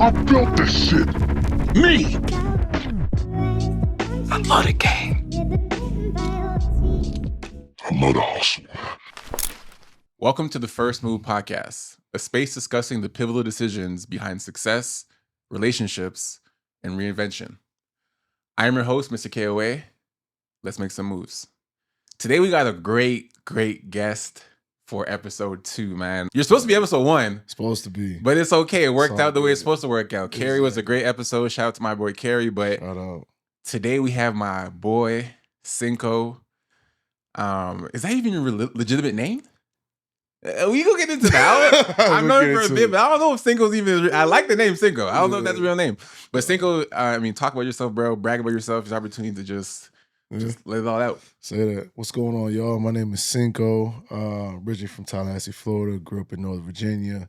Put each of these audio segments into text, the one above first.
I built this shit. Me. I love the game. I love the hustle. Welcome to the First Move Podcast, a space discussing the pivotal decisions behind success, relationships, and reinvention. I am your host, Mr. KOA. Let's make some moves. Today we got a great guest for episode 2, man. You're supposed to be episode 1. Supposed to be. But it's okay. It worked out the way good. it's supposed to work out. Carrie was a great episode. Shout out to my boy Carrie. But Shout out. today we have my boy, Cinco. Is that even your legitimate name? We gonna get into that. I've known him for a bit, but I don't know if Cinco's even. I like the name Cinco. I don't know if that's a real name. But Cinco, talk about yourself, bro. Brag about yourself. It's an opportunity to just let it all out. Say that. What's going on, y'all? My name is Cinco. Originally from Tallahassee, Florida. Grew up in Northern Virginia.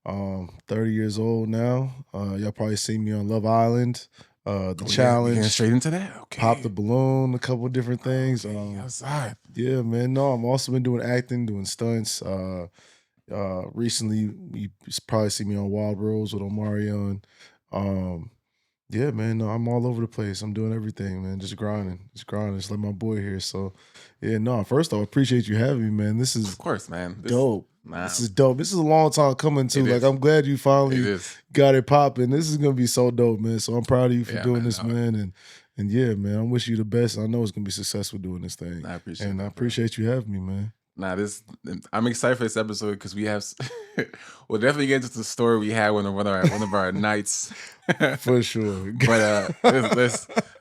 30 years old now. Y'all probably seen me on Love Island. The Challenge. Getting straight into that. Okay. Pop the Balloon. A couple of different things. Outside. Yeah, man. No, I'm also been doing acting, doing stunts. Recently, you probably see me on Wild Rose with Omarion. Yeah, man. No, I'm all over the place. I'm doing everything, man. Just grinding. Just like my boy here. So, yeah, no. First off, I appreciate you having me, man. This is Of course, man. dope. Nah. This is dope. This is a long time coming too. It Like is. I'm glad you finally It is. got it popping. This is gonna be so dope, man. So I'm proud of you for Yeah, doing man, this, no. man. And yeah, man, I wish you the best. I know it's gonna be successful doing this thing. I appreciate And that, I bro. appreciate you having me, man. I'm excited for this episode because we have. We'll definitely get into the story we had one of our nights. For sure. But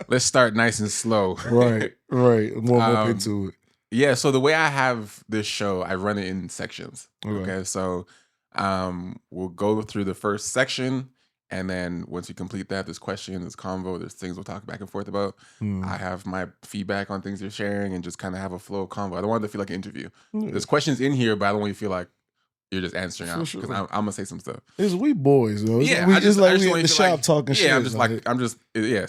let's start nice and slow. right. Warm up into it. Yeah, so the way I have this show, I run it in sections. Okay. Okay, so we'll go through the first section, and then once we complete that, there's questions, there's convo, there's things we'll talk back and forth about. I have my feedback on things you're sharing and just kind of have a flow of convo. I don't want it to feel like an interview. Yeah. There's questions in here, but I don't want you to feel like you're just answering For out sure. because I'm gonna say some stuff. It's we boys, though. Yeah, we I just like we want in the you to, shop talking shit.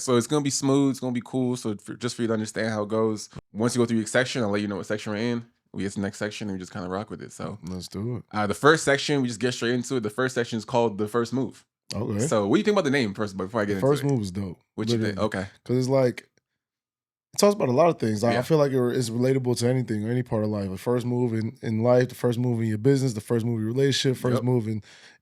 So it's gonna be smooth. It's gonna be cool. So just for you to understand how it goes. Once you go through each section, I'll let you know what section we're in. We get to the next section and we just kind of rock with it. So Let's do it. the first section, we just get straight into it. The first section is called the first move. Okay. So what do you think about the name first? Before I get The into first it, move is dope. what you think? Literally. Okay, Because it's like, it talks about a lot of things. Like, Yeah. I feel like it's relatable to anything or any part of life. The first move in life, the first move in your business, the first move in your relationship, first Yep. move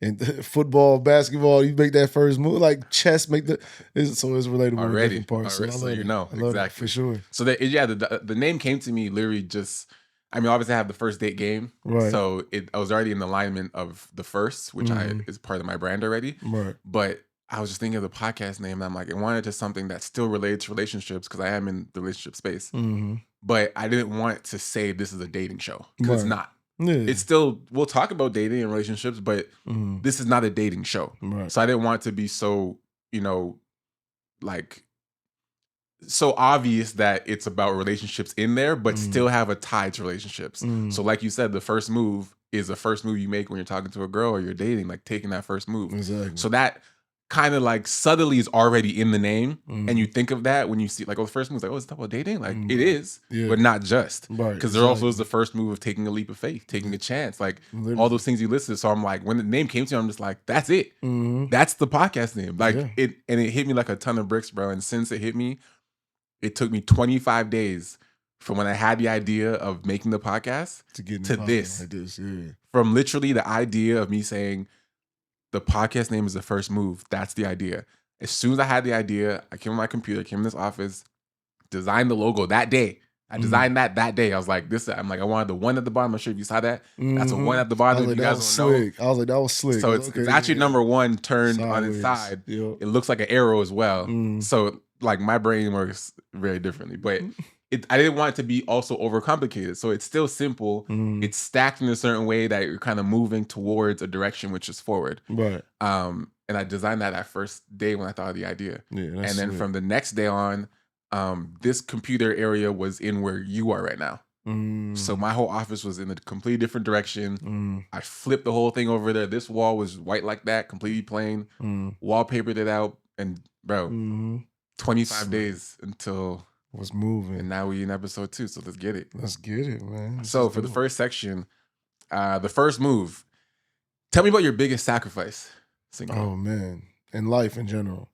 in football, basketball. You make that first move, like chess, so it's relatable Already. in different parts. Already. So, I So love you it. know. I love Exactly. it, for sure. so the name came to me literally just. I mean, obviously I have the first date game, Right. so I was already in alignment of the first, which is part of my brand already. Right. But I was just thinking of the podcast name, and I'm like, I wanted to something that's still related to relationships because I am in the relationship space. Mm-hmm. But I didn't want to say this is a dating show because it's Right. not. Yeah. It's still, we'll talk about dating and relationships, but Mhm. this is not a dating show. Right. So I didn't want it to be so, like, so obvious that it's about relationships in there, but still have a tie to relationships. So like you said, the first move is the first move you make when you're talking to a girl or you're dating, like taking that first move. Exactly. So that kind of like subtly is already in the name. Mhm. And you think of that when you see like, oh, the first move is like, oh, it's about dating? Like it is, Yeah. but not just. Right. Because there also is the first move of taking a leap of faith, taking a chance, like all those things you listed. So I'm like, when the name came to me, I'm just like, that's it. Mm-hmm. That's the podcast name. Like Yeah. it hit me like a ton of bricks, bro. And since it hit me, it took me 25 days from when I had the idea of making the podcast To get in to the this. like this, yeah. From literally the idea of me saying the podcast name is the first move. That's the idea. As soon as I had the idea, I came on my computer, came in this office, designed the logo that day. I designed that day. I was like, I wanted the one at the bottom. I'm not sure if you saw that. That's a one at the I bottom. was If like, you that guys was don't know. slick. I was like, that was slick. So it's actually number one turned on its Sideways. side. Yep. It looks like an arrow as well. Mm. So like my brain works very differently, but I didn't want it to be also overcomplicated. So it's still simple. Mm. It's stacked in a certain way that you're kind of moving towards a direction which is forward. Right. And I designed that first day when I thought of the idea. Yeah. And then slick. from the next day on, this computer area was in where you are right now. Mm. So my whole office was in a completely different direction. Mm. I flipped the whole thing over there. This wall was white like that, completely plain. Mm. Wallpapered it out, and bro, Mm-hmm. 25 days until, Was moving. and now we in episode 2. So let's get it. Let's get it, man. This So is for the dope. first section, the first move. Tell me about your biggest sacrifice. Cinco. Oh man, in life in general.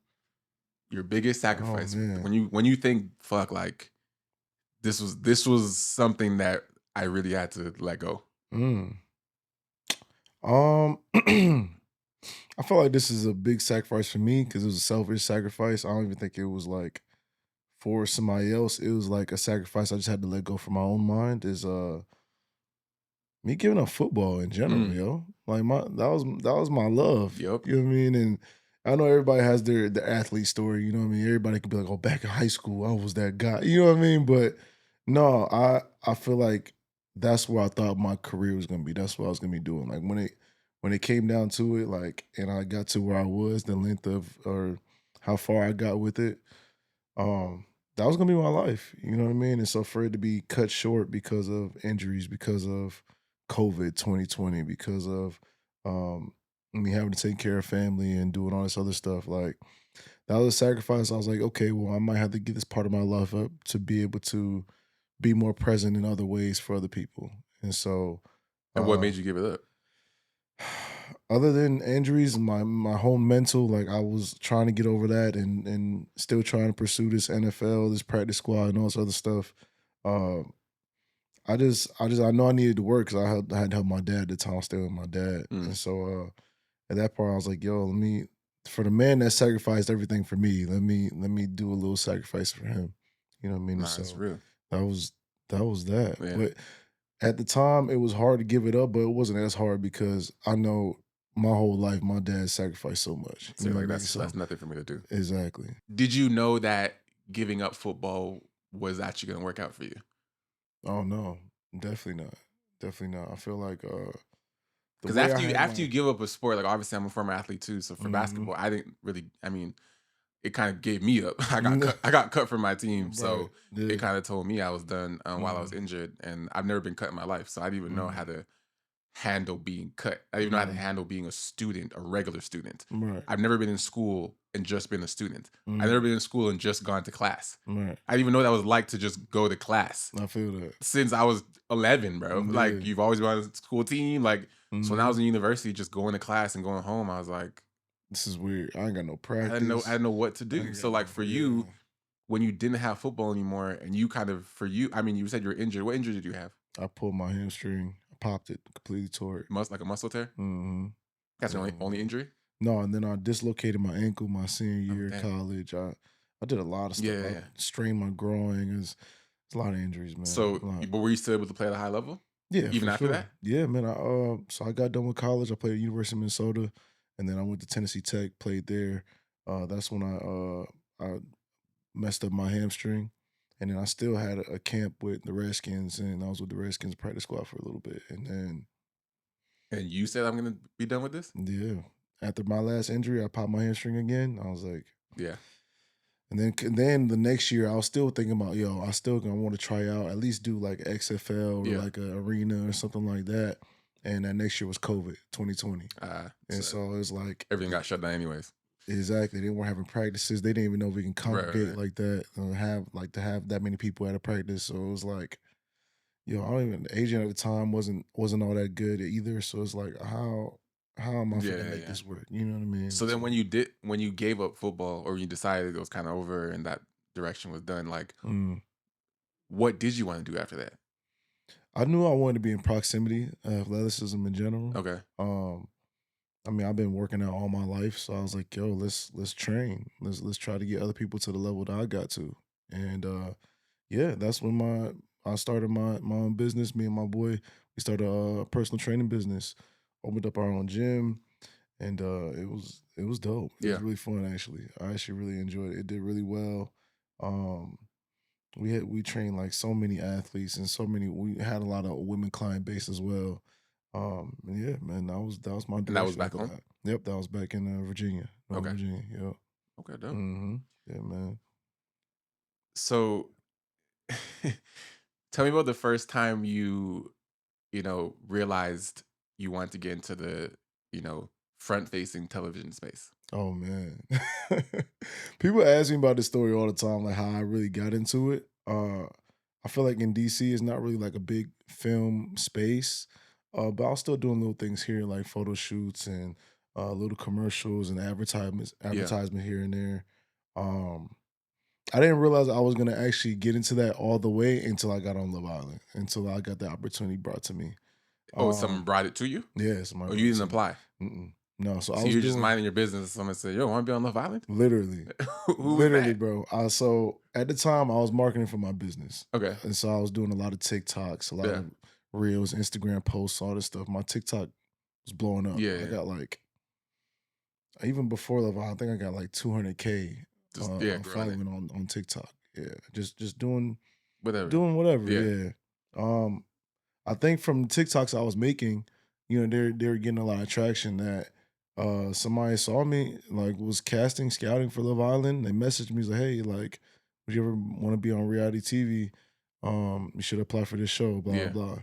Your biggest Oh sacrifice man. when you think, fuck, like this was something that I really had to let go. Mm. I feel like this is a big sacrifice for me because it was a selfish sacrifice. I don't even think it was like for somebody else. It was like a sacrifice I just had to let go for my own mind. Is me giving up football in general, Mm. yo. Like that was my love. Yep. You know what I mean? And I know everybody has their athlete story. You know what I mean? Everybody could be like, "Oh, back in high school, I was that guy." You know what I mean? But no, I feel like that's where I thought my career was gonna be. That's what I was gonna be doing. Like when it came down to it, like, and I got to where I was, the length of or how far I got with it, um, that was gonna be my life. You know what I mean? And so for it to be cut short because of injuries, because of COVID 2020, because of me having to take care of family and doing all this other stuff, like that was a sacrifice. I was like, okay, well, I might have to give this part of my life up to be able to be more present in other ways for other people. And so And what uh made you give it up? other than injuries, my whole mental, like I was trying to get over that and still trying to pursue this NFL, this practice squad, and all this other stuff. Uh, I know I needed to work because I had to help my dad at the time. I was staying with my dad, Mm. and so at that point, I was like, "Yo, let me for the man that sacrificed everything for me, let me do a little sacrifice for him." You know what I mean? And Nah, it's so real. that was that was that. Yeah. But at the time, it was hard to give it up, but it wasn't as hard because I know my whole life my dad sacrificed so much. So You you're know like, what I mean? So that's nothing for me to do. exactly. Did you know that giving up football was actually gonna work out for you? Oh no, definitely not. Definitely not. I feel like the Because way I had after you my give up a sport, like obviously I'm a former athlete too. So for Mhm. basketball, I didn't really. I mean, it kind of gave me up. I got cut from my team, Right. so it Yeah. kind of told me I was done while I was Mhm. injured, and I've never been cut in my life, so I didn't even know how Mhm. to handle being cut. I didn't even know how to Mhm. handle being a student, a regular student. Right. I've never been in school and just been a student. I've never Mhm. been in school and just gone to class. Right. I didn't even know what that was like to just go to class I feel that. since I was 11, bro. Like Yeah. you've always been on a school team. Like so when I was Mhm. in university, just going to class and going home, I was like, This is weird. I ain't got no I practice. didn't know what to I do. ain't So got like no for you, yeah. when you didn't have football anymore, and you kind of for you, I mean, you said you were injured. What injury did you have? I pulled my hamstring, I popped it, completely tore it. Like a muscle tear? Mhm. That's your only injury? No, and then I dislocated my ankle my senior Oh year of damn. college. I did a lot of Yeah, stuff. yeah, I yeah. strained my groin. It's a lot of injuries, man. So, A lot. but were you still able to play at a high level Yeah, even for after sure. that? Yeah, man. So I got done with college. I played at University of Minnesota, and then I went to Tennessee Tech, played there. That's when I messed up my hamstring, and then I still had a camp with the Redskins, and I was with the Redskins practice squad for a little bit, and then And you said I'm gonna be done with this? yeah, after my last injury, I popped my hamstring again. I was like, Yeah. and then the next year, I was still thinking about, yo, I still gonna want to try out, at least do like XFL or Yeah. like a arena or something like that. And that next year was COVID 2020. And So so it's like everything got shut down anyways. exactly, they weren't having practices. They didn't even know if we can congregate Right. like that, have like to have that many people at a practice. So it was like, yo, I don't even the agent at the time wasn't all that good either. So it's like how am I Yeah, gonna yeah, make yeah. this work? You know what I mean? So then So when you gave up football or you decided it was kind of over and that direction was done, like mm. what did you want to do after that? I knew I wanted to be in proximity, athleticism in general. Okay. Um, I mean, I've been working out all my life, so I was like, "Yo, let's train. Let's try to get other people to the level that I got to." And yeah, that's when I started my own business. Me and my boy, we started a personal training business. Opened up our own gym, and it was dope. It was Yeah. really fun actually. I actually really enjoyed it. It did really well. Um, we trained like so many athletes and so many we had a lot of women client base as well. And yeah, man, that was my And that was direction back after home? that. Yep, that was back in Virginia, Northern Okay. Virginia. Yep. Okay, dope. Mm-hmm. Yeah, man. So tell me about the first time you know, realized you wanted to get into the, you know, front facing television space. Oh man. People ask me about this story all the time, like how I really got into it. I feel like in DC it's not really like a big film space. But I was still doing little things here like photo shoots and little commercials and advertisements, Yeah. advertisement here and there. Um, I didn't realize I was gonna actually get into that all the way until I got on Love Island, until I got the opportunity brought to me. Oh, someone Um, brought it to you? yeah, somebody Or brought you it didn't to me. apply? Mm-mm. No, so I So was you're just doing minding your business and someone said, yo, want to be on Love Island? literally, Who was literally, that? bro. So at the time, I was marketing for my business, Okay. and so I was doing a lot of TikToks, a lot Yeah. of reels, Instagram posts, all this stuff. My TikTok was blowing up. Yeah, I yeah. got like even before Love Island, I think I got like 200K Just, yeah, growing it. following on TikTok. Yeah, just doing Whatever. whatever. Yeah. Yeah. Um, I think from the TikToks I was making, they're getting a lot of traction. That somebody saw me, like, was scouting for Love Island. They messaged me, like, hey, like, would you ever want to be on reality TV? You should apply for this show, blah Yeah. blah.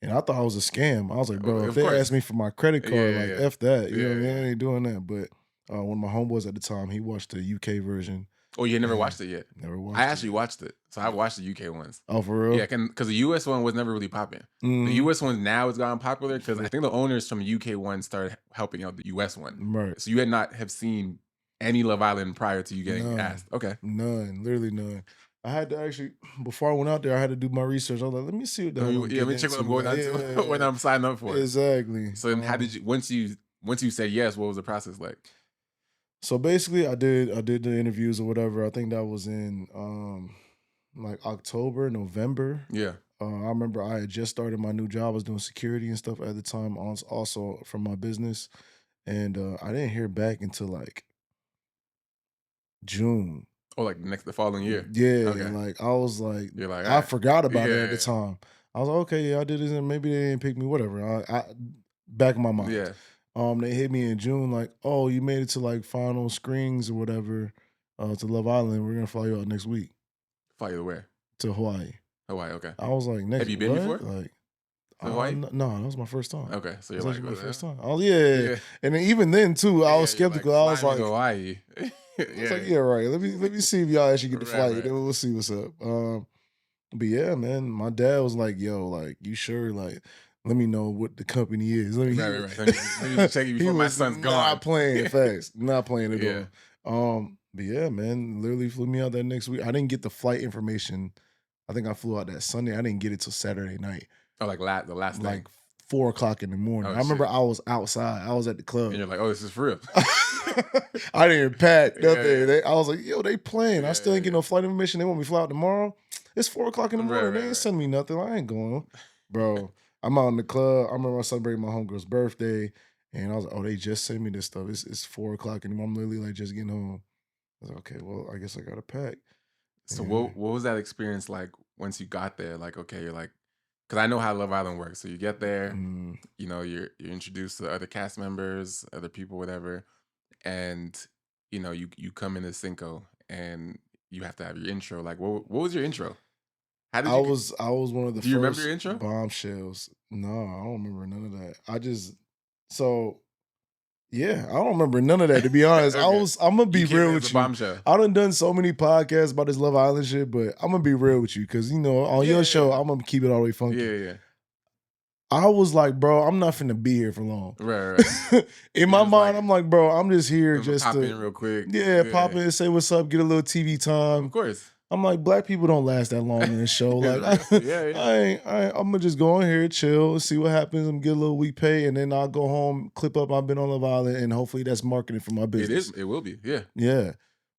And I thought it was a scam. I was like, bro, if Of they course. asked me for my credit Yeah, card, yeah, like, yeah. F that. You know Yeah, what I mean? yeah. I ain't doing that. But one of my homeboys at the time, he watched the UK version. Oh, you had never and watched it yet? Never watched I it. actually watched it. So I watched the UK ones. Oh, for real? Yeah, because the US one was never really popping. The Mhm. US one now has gotten popular because I think the owners from the UK one started helping out the US one. Right. So you had not have seen any Love Island prior to you getting None. asked. Okay. None, literally none. I had to actually, before I went out there, I had to do my research. I was like, let me see what the hell I'm Let me check what I'm going on to when I'm signing up for it. Exactly. So then how did you once you said yes, what was the process like? So basically, I did the interviews or whatever. I think that was in like October, November. Yeah. I remember I had just started my new job. I was doing security and stuff at the time, also from my business, and I didn't hear back until like June. Oh, like the following year. Yeah, Okay. like I was like, You're like, I "Alright." forgot about it Yeah, at the yeah. time. I was like, okay, yeah, I did this, and maybe they didn't pick me. Whatever. I back in my mind. Yeah. They hit me in June, like, oh, you made it to like final screenings or whatever, to Love Island. We're gonna fly you out next week Fly you where? to Hawaii. Hawaii, okay. I was like, next. Have you been what? before? Like, To Hawaii? no, that was my first time. Okay. So That you're was like, actually my "What first the hell?" time. Oh yeah, Yeah. and then even then too, I Yeah, was you're skeptical. I was "Fly me like, to Hawaii. I was like, yeah, right. Let me see if y'all actually get the Right, flight. right. Then we'll see what's up. But yeah, man, my dad was like, yo, like, you sure? Like, let me know what the company is. Let me, Right. Let me check you he before my was son's not gone. playing facts, not playing at Yeah. all. But yeah, man, literally flew me out that next week. I didn't get the flight information. I think I flew out that Sunday. I didn't get it till Saturday night, Oh, like the last like thing. 4 o'clock in the morning. Oh, I remember shit. I was outside. I was at the club. And you're like, oh, this is for real. I didn't pack Yeah, nothing. yeah. I was like, yo, they playing. I Yeah, still ain't get yeah. no flight information. They want me to fly out tomorrow. It's 4 o'clock in the Right, morning. They right, ain't right. sending me nothing. I ain't going. Bro, I'm out in the club. I remember I celebrating my homegirl's birthday. And I was like, oh, they just sent me this stuff. It's 4 o'clock and I'm literally like just getting home. I was like, okay, well, I guess I gotta pack. So Yeah. what was that experience like once you got there? Like, okay, you're like, because I know how Love Island works. So you get there, Mm. you know, you're introduced to other cast members, other people, whatever, and you know, you come into Cinco and you have to have your intro. Like, what was your intro? How did I you? was one of the Do you remember first your intro? bombshells. No, I don't remember none of that. So yeah, I don't remember none of that, to be honest. Okay. I'm gonna be You came real in as with a you. bombshell. I done so many podcasts about this Love Island shit, but I'm gonna be real with you because on Yeah, your show, yeah. I'm gonna keep it all the way funky. Yeah. I was like, bro, I'm not finna be here for long. Right. In my just mind, like- I'm like, bro, I'm just here I'm gonna just pop to in real quick. pop in, say what's up, get a little TV Of time. course. I'm like, black people don't last that long in this show. It's Like, real. Yeah. I'm gonna just go in here, chill, see what happens. I'm get a little week pay, and then I'll go home, clip up. I've been on Love Island, and hopefully that's marketing for my It business. is. It will be. Yeah. Yeah,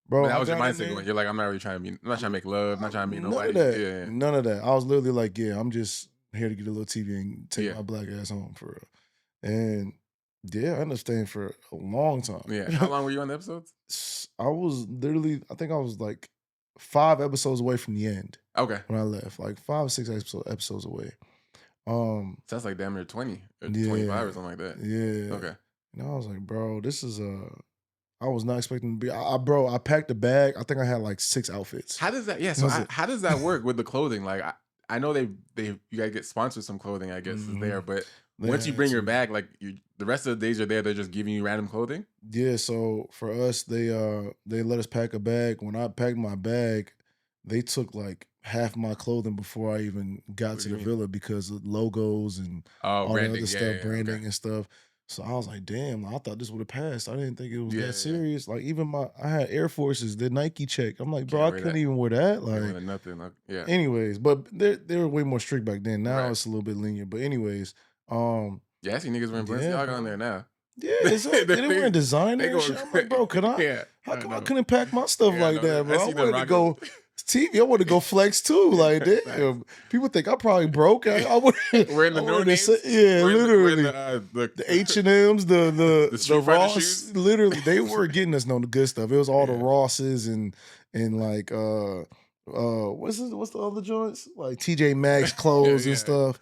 bro. But that I was your got in mindset there. going. You're like, I'm not really trying to be. I'm not trying to make love. I'm not trying to meet None nobody. of that. Yeah. None of that. I was literally like, yeah, I'm just here to get a little TV and take Yeah. my black ass home for real. And yeah, I ended up staying for a long time. Yeah. How long were you on the episodes? I was literally, I think I was like 5 episodes away from the end Okay. when I left, like 5 or 6 episodes away. So that's like damn near 20 or 25 or something like that. Yeah. Okay. And I was like, bro, this is I was not expecting to be. I packed a bag. I think I had like 6 outfits. How does that? Yeah. So Was it- how does that work with the clothing? Like I know they you gotta get sponsored some clothing. I guess is there, but They once you had bring your to. bag, like the rest of the days you're there, they're just giving you random clothing. Yeah, so for us, they let us pack a bag. When I packed my bag, they took like half my clothing before I even got What to do the you mean? villa because of logos and Oh, all the branding. other Yeah, stuff, yeah, branding okay. and stuff. So I was like, damn, I thought this would have passed. I didn't think it was Yeah, that yeah. serious. Like even I had Air Forces, the Nike check. I'm like, bro, Can't I wear couldn't that. even wear that. Can't wear Like, nothing. Yeah. anyways, but they were way more strict back then. Now Right. it's a little bit lenient. But anyways, Yeah, I see niggas wearing yeah, Balenciaga on bro. there now. Yeah, exactly. They wearing designer They and going shit. I'm like, bro, could I? yeah, How I come I know. couldn't pack my stuff Yeah, I like know. that, I bro? I see them wanted to rocking. go TV. I wanted to go flex too. Like, damn. People think I'm probably broke. I would. Wearing the I no wanted to names. say, yeah, Wearing literally. the The H&M's, the Street Fighter Ross, shoes. literally, they were getting us on the good stuff. It was all the Yeah. Rosses and like what's the other joints? Like TJ Maxx clothes Yeah. and stuff.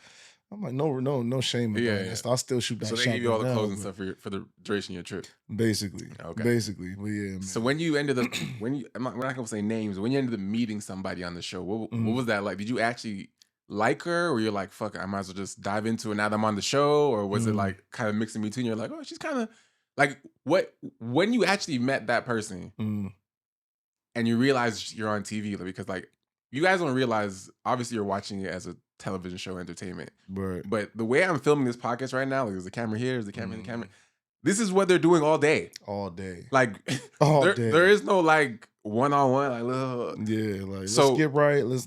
I'm like, no shame in Yeah, buying yeah. that stuff. I still shoot that So they shot give you all the right now, clothes and but stuff for the duration of your trip. basically. Okay. Basically. But yeah, man. So when you ended up we're not gonna say names, but when you ended up meeting somebody on the show, what Mhm. was that like? Did you actually like her, or you're like, fuck it, I might as well just dive into it now that I'm on the show? Or was it like kind of mixing between? You're like, oh, she's kind of like when you actually met that person and you realize you're on TV, like, because like you guys don't realize, obviously you're watching it as a television show entertainment. Right. But the way I'm filming this podcast right now, like there's a camera here, there's a camera in the camera. This is what they're doing all day. All day. Like All there, day. there is no like one-on-one, like look. Yeah, like So- let's get right. Let's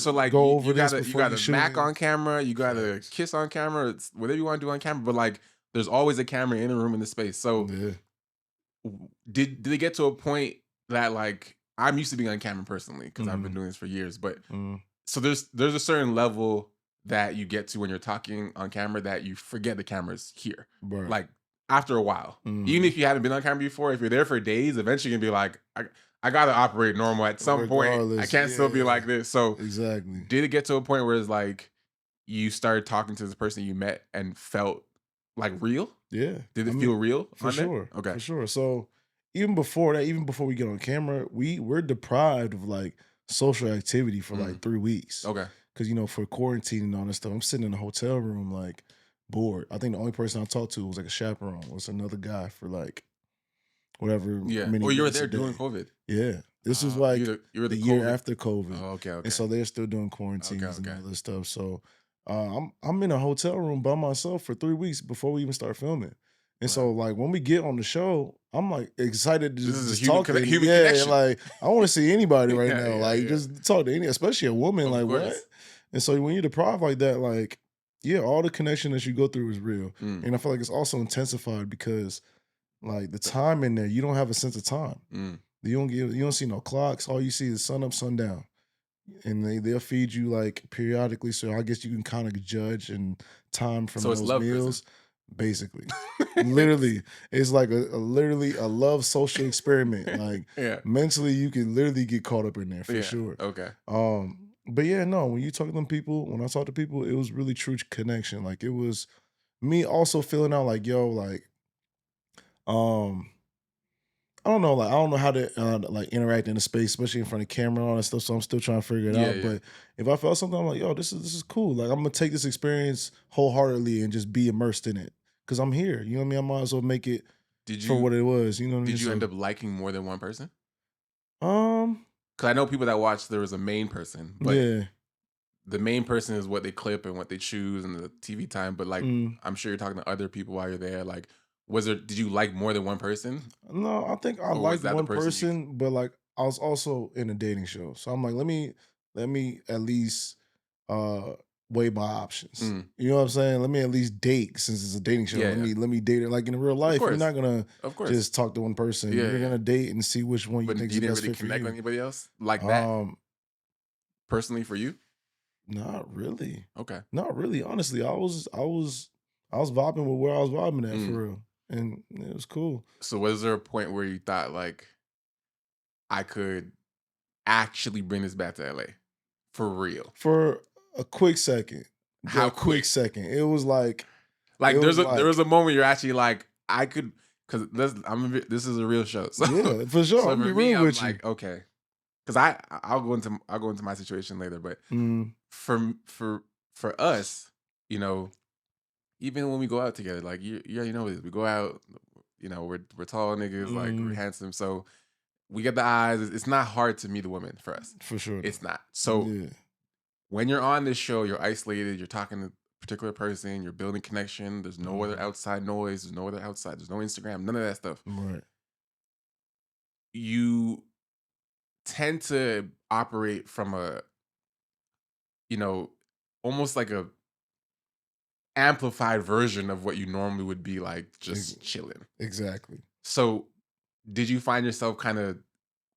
So like go you over this gotta before you shoot smack it. on camera, you gotta Facts. kiss on camera, it's whatever you want to do on camera, but like there's always a camera in the room in the space. So Yeah. did they get to a point that like I'm used to being on camera personally because I've been doing this for years, but so there's a certain level that you get to when you're talking on camera that you forget the camera's here. Right. Like after a while, even if you haven't been on camera before, if you're there for days, eventually you're gonna be like, I gotta operate normal at some point. I Regardless, can't still be yeah. like this. So Exactly. did it get to a point where it's like you started talking to this person you met and felt like real? Yeah. Did it I mean, feel real? for on there? sure. Okay. For sure. So even before that, even before we get on camera, we're deprived of like social activity for like 3 weeks. Okay. Because for quarantine and all that stuff, I'm sitting in a hotel room like bored. I think the only person I talked to was like a chaperone. Was another guy for like whatever. Yeah. many Oh, you were minutes a there day. during COVID. Yeah. This is like you were the the year COVID. after COVID. Oh, okay. Okay. And so they're still doing quarantines Okay. and all this stuff. So I'm in a hotel room by myself for 3 weeks before we even start filming. And so like when we get on the show, I'm like excited to This is a just human talk to human yeah, connection. like I want to see anybody right Yeah, now. yeah, like yeah. just talk to any, especially a woman. Of like what? course. And so when you're deprived like that, like yeah, all the connection that you go through is real. Mm. And I feel like it's also intensified because like the time in there, you don't have a sense of time. Mm. You don't see no clocks. All you see is sun up, sundown. And they'll feed you like periodically. So I guess you can kind of judge and time from So it's those love meals. Basically. Literally. It's like literally a love social experiment. Like Yeah. mentally you can literally get caught up in there for Yeah. sure. Okay. But yeah, no, when you talk to them people, when I talk to people, it was really true connection. Like it was me also feeling out like, yo, like, I don't know, like I don't know how to like interact in the space, especially in front of camera and all that stuff. So I'm still trying to figure it Yeah, out. yeah. But if I felt something, I'm like, yo, this is cool. Like I'm gonna take this experience wholeheartedly and just be immersed in it because I'm here. You know what I mean? I might as well make it Did for you what it was. You know what I mean? did you So, end up liking more than one person? Um, Because I know people that watch there was a main person, but yeah. the main person is what they clip and what they choose and the TV time. But like I'm sure you're talking to other people while you're there. Like, did you like more than one person? No, I think I Or was liked that the one person person, but like I was also in a dating show. So I'm like, let me at least weigh my options. Mm. You know what I'm saying? Let me at least date since it's a dating show. Yeah, Let me date her like in real life. You're course. not gonna Of course. just talk to one person. Yeah, You're yeah. gonna date and see which one you But think you is the didn't best really fit for connect you. with anybody else like that personally for you? Not really. Okay. Not really. Honestly, I was vibing with where I was vibing at Mm. for real. And it was cool. So was there a point where you thought like I could actually bring this back to LA for real? For a quick second. How a quick second. It was like Like it there was was a moment you're actually like I could because this is a real show. So, yeah, for sure. so I'll for be me, real I'm with like okay, because I'll go into my situation later, but you. for us, you know, even when we go out together, like you already know this, we go out, you know, we're tall niggas, like we're handsome, so we get the eyes. It's not hard to meet a woman for us. For sure. It's not. So yeah. when you're on this show, you're isolated, you're talking to particular person. You're building connection. There's no other outside noise. There's no other outside. There's no Instagram. None of that stuff. Right. You tend to operate from a, you know, almost like a amplified version of what you normally would be like just chilling. Exactly. So did you find yourself kind of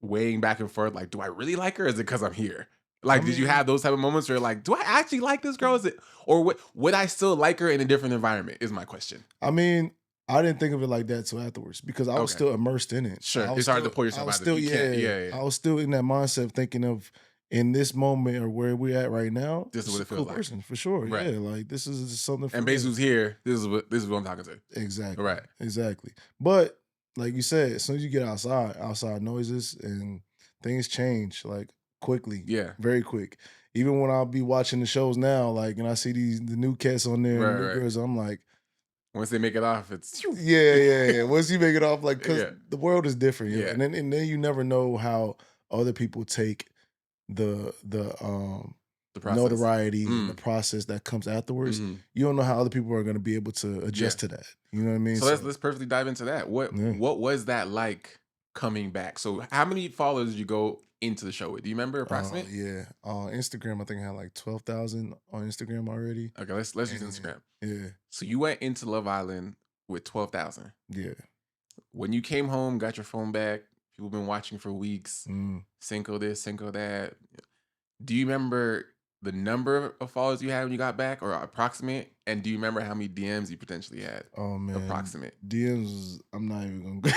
weighing back and forth, like, do I really like her? Or is it because I'm here? Like, did you have those type of moments where you're like, do I actually like this girl? Is it, or would I still like her in a different environment? Is my question. I mean, I didn't think of it like that till afterwards because I was still immersed in it. Sure, it's hard to pull yourself out of it. I was still in that mindset of thinking of in this moment or where we're at right now. This is what it feels like. Person, for sure. Right. Yeah, like this is something. And basically, who's here? This is what I'm talking to. Exactly. Right. Exactly. But like you said, as soon as you get outside noises and things change like quickly. Yeah. Very quick. Even when I'll be watching the shows now, like, and I see the new cats on there, and the new girls, I'm like, once they make it off, it's yeah. Once you make it off, like, because the world is different, and then you never know how other people take the notoriety and the process that comes afterwards. You don't know how other people are going to be able to adjust to that. You know what I mean? So let's perfectly dive into that. What was that like coming back? So how many followers did you go into the show with? Do you remember approximately? On Instagram, I think I had like 12,000 on Instagram already. Okay, let's use Instagram. Yeah. So you went into Love Island with 12,000. Yeah. When you came home, got your phone back, people been watching for weeks. Cinco this, Cinco that. Do you remember the number of followers you had when you got back, or approximate? And do you remember how many DMs you potentially had? Oh man, approximate DMs. I'm not even gonna go.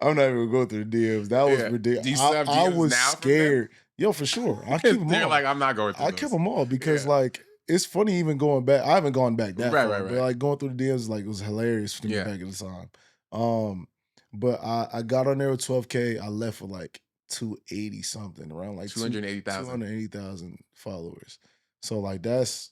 I'm not even gonna go through the DMs. That was ridiculous. Do you still have DMs I was now scared. Yo, for sure. I keep them all. Like, I'm not going through I kept them all because like it's funny even going back. I haven't gone back that far, but like going through the DMs, like it was hilarious to me back at the time. But I got on there with 12K. I left with like 280 something, around like 280,000 followers. So like that's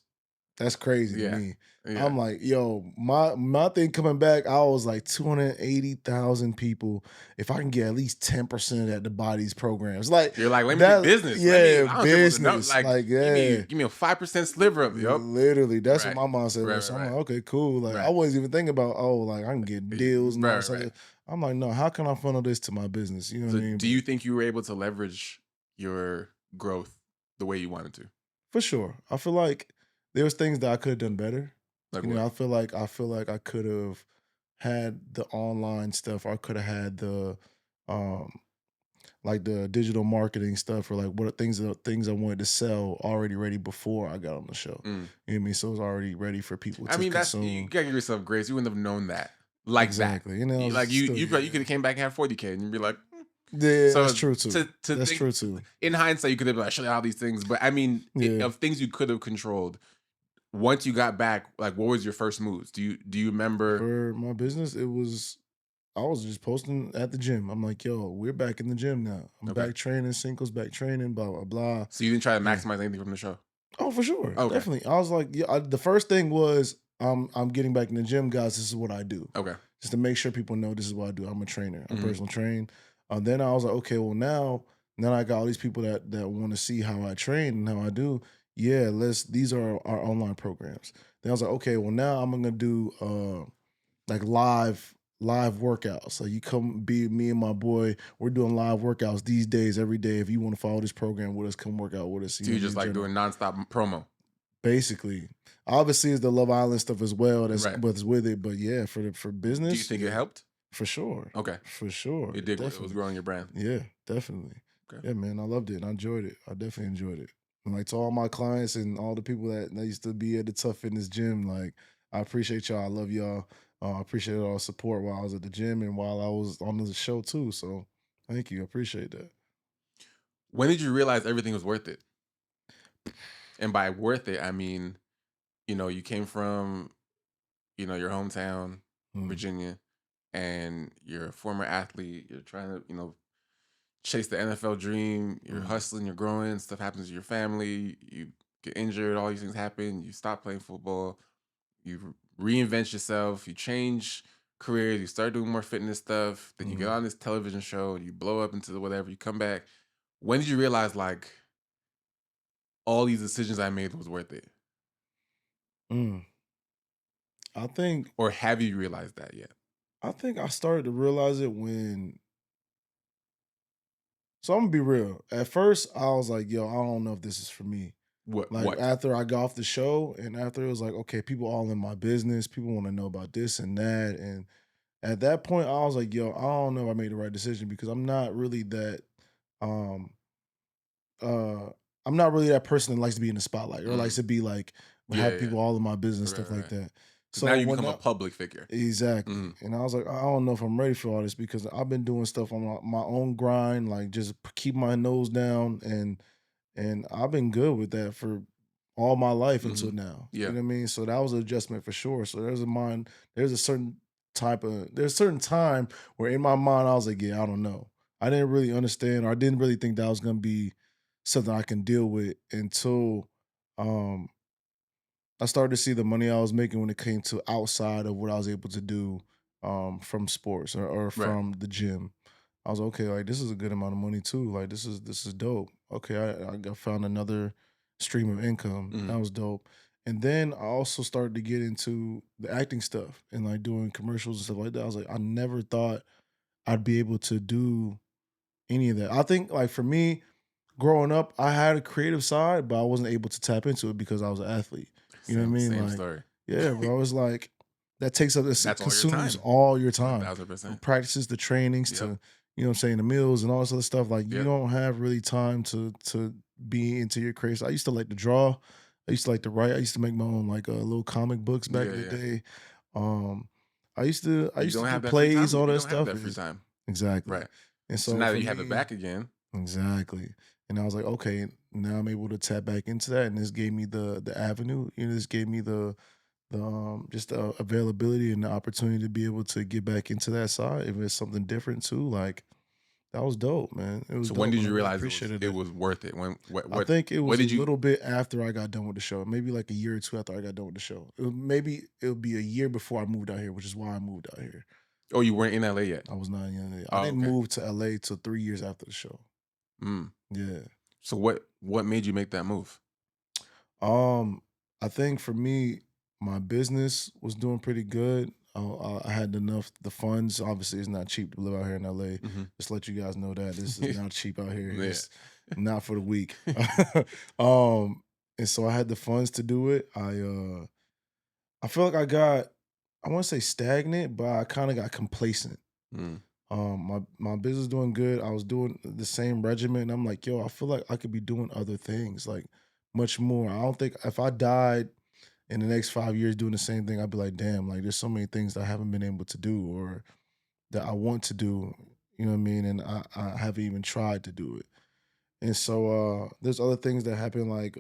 crazy to me. I'm like, yo, my thing coming back, I was like 280,000 people. If I can get at least 10% of that to buy these programs, like you're like, let me do business. Yeah, business. Like give me a 5% sliver of it. Literally, that's what my mom said. So I'm like, okay, cool. Like I wasn't even thinking about, like I can get deals and all that. I'm like, no, how can I funnel this to my business? You know what I mean? Do you think you were able to leverage your growth the way you wanted to? For sure. I feel like there was things that I could have done better. Like I feel like I could have had the online stuff. I could have had the like the digital marketing stuff, or like what things I wanted to sell already ready before I got on the show. You know what I mean? So it was already ready for people to consume. You gotta give yourself grace. You wouldn't have known that. Like exactly. That. You know, like you could have came back and had 40K and you'd be like, yeah, so that's true too. That's true too. In hindsight, you could have been like, shut out these things. But I mean, of things you could have controlled, once you got back, like what was your first moves? Do you remember? For my business, I was just posting at the gym. I'm like, yo, we're back in the gym now. I'm back training, Cinco's back training, blah, blah, blah. So you didn't try to maximize anything from the show? Oh, for sure. Okay. Definitely. I was like, the first thing was, I'm getting back in the gym, guys. This is what I do. Okay. Just to make sure people know this is what I do. I'm a trainer. I'm personal trained. Then I was like, okay, well now I got all these people that want to see how I train and how I do. Yeah, these are our online programs. Then I was like, okay, well now I'm gonna do like live workouts. So you come be me and my boy. We're doing live workouts these days, every day. If you want to follow this program with us, come work out with us. So you just like doing nonstop promo. Basically, obviously, it's the Love Island stuff as well that's with it. But yeah, for business, do you think it helped? For sure. Okay, for sure. It did. Definitely. It was growing your brand. Yeah, definitely. Okay. Yeah, man, I loved it. I enjoyed it. I definitely enjoyed it. And like to all my clients and all the people that used to be at the Tough Fitness gym, like I appreciate y'all. I love y'all. I appreciate all the support while I was at the gym and while I was on the show too. So thank you. I appreciate that. When did you realize everything was worth it? And by worth it, I mean, you came from, your hometown, Virginia, and you're a former athlete. You're trying to, chase the NFL dream. You're hustling, you're growing. Stuff happens to your family. You get injured. All these things happen. You stop playing football. You reinvent yourself. You change careers. You start doing more fitness stuff. Then you get on this television show and you blow up into whatever. You come back. When did you realize, like, all these decisions I made was worth it? Mm. I think Or have you realized that yet? I started to realize it when. So I'm gonna be real. At first, I was like, "Yo, I don't know if this is for me." Like What? after I got off the show, and after it was like, "Okay, people all in my business. People want to know about this and that." And at that point, I was like, "Yo, I don't know if I made the right decision because I'm not really that." Um, uh I'm not really that person that likes to be in the spotlight or likes Mm. to be like Yeah, have yeah. people all in my business, Right, stuff like right. that. Because now So you when become a that public figure. exactly, Mm. and I was like, I don't know if I'm ready for all this because I've been doing stuff on my own grind, like just keep my nose down, and I've been good with that for all my life until Mhm. now. You Yeah. know what I mean? So that was an adjustment for sure. So there's a certain there's a certain time where in my mind I was like, yeah, I don't know. I didn't really understand or I didn't really think that was gonna be something I can deal with until um I started to see the money I was making when it came to outside of what I was able to do from sports or Right. from the gym. I was okay, like this is a good amount of money too. Like this is dope. Okay, I found another stream of income. That Mhm. was dope. And then I also started to get into the acting stuff and like doing commercials and stuff like that. I was like, I never thought I'd be able to do any of that. I think like for me, growing up, I had a creative side, but I wasn't able to tap into it because I was an athlete. You know what I mean? Same Like, story. yeah, bro. It's like that takes up this That's all your consumes time. all your time. From 1,000%. practices to trainings Yep. to, you know what I'm saying, the meals and all this other stuff. Like you Yep. don't have really time to be into your craze. I used to like to draw. I used to like to write. I used to make my own like little comic books back Yeah, in the yeah. day. Um I You used to don't do have that free plays, time. all You that don't have stuff. that free time. Exactly. Right. And So so now that for you have it me, back again. exactly. And I was like, okay, now I'm able to tap back into that. And this gave me the avenue. You know, this gave me the just the availability and the opportunity to be able to get back into that side. If it's something different too, like that was dope, man. It was So when dope did and I you really realize appreciated it it. was worth it? When I think it what was a did you little bit after I got done with the show, maybe like a year or two after I got done with the show. Maybe it would be a year before I moved out here, which is why I moved out here. Oh, you weren't in LA yet? I was not young. I Oh, didn't okay. move to LA till 3 years after the show. Mm. Yeah. So what made you make that move? Um, I think for me, my business was doing pretty good. I had enough the funds. Obviously, it's not cheap to live out here in LA. Mhm. Just let you guys know that this is not cheap out here. Yeah. It's not for the weak. um, and so I had the funds to do it. I feel like I want to say stagnant, but I kind of got complacent. Mm. My business doing good. I was doing the same regimen. And I'm like, yo, I feel like I could be doing other things, like much more. I don't think if I died in the next 5 years doing the same thing, I'd be like, damn, like there's so many things that I haven't been able to do or that I want to do. You know what I mean? And I haven't even tried to do it. And so there's other things that happen like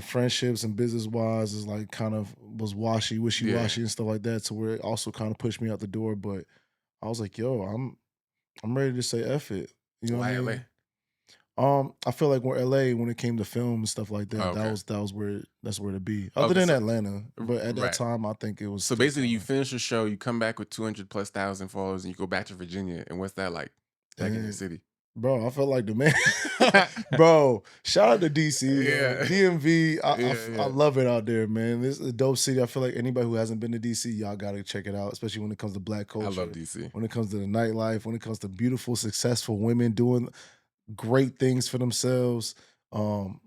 friendships and business wise is like kind of was wishy Yeah. washy and stuff like that. So where it also kind of pushed me out the door. But I was like, yo, I'm ready to say F it. You know what I Why LA? mean? I feel like where LA when it came to film and stuff like Oh, that, okay. that was where that's where to be. Other Okay, than so Atlanta, but at that right. time I think it was So still basically, you kinda finish the show, you come back with 200,000+ followers, and you go back to Virginia. And what's that like back in your and city? bro, I felt like the man. Bro, shout out to DC, man. Yeah. DMV, Yeah, I yeah. love it out there, man. This is a dope city. I feel like anybody who hasn't been to DC, y'all gotta check it out, especially when it comes to black I love culture, DC. when it comes to the nightlife, when it comes to beautiful, successful women doing great things for themselves. Um,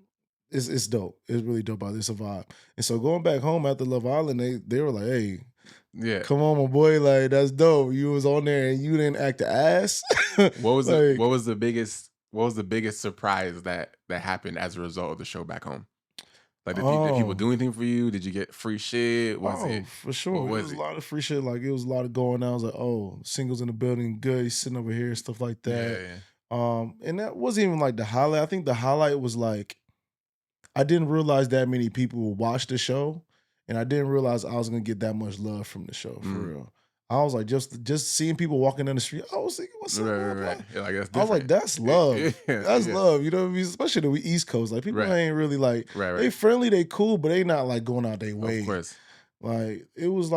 it's dope. It's really dope out there. It's a vibe. And so going back home after Love Island, they were like, hey, Yeah. come on, my boy, like that's dope. You was on there and you didn't act the ass. What Like, was the biggest surprise that happened as a result of the show back home? Like did people oh, do anything for you? Did you get free shit? for What sure. It was was a it? lot of free shit. Like it was a lot of going on. I was like, oh, singles in the building, good. He's sitting over here, stuff like Yeah, that. yeah. And that wasn't even like the highlight. I think the highlight was like I didn't realize that many people would watch the show, and I didn't realize I was gonna get that much love from the show for Mm. real. I was like, just seeing people walking down the street. I was thinking, "What's up, Right, blah, right, right. blah?" Yeah, like that's I was like, different. "That's love. Yeah, That's yeah. love." You know what I mean? Especially the East Coast. Like people Right. ain't really like Right, they right. friendly, they cool, but they not like going out their Of way. course. Like it was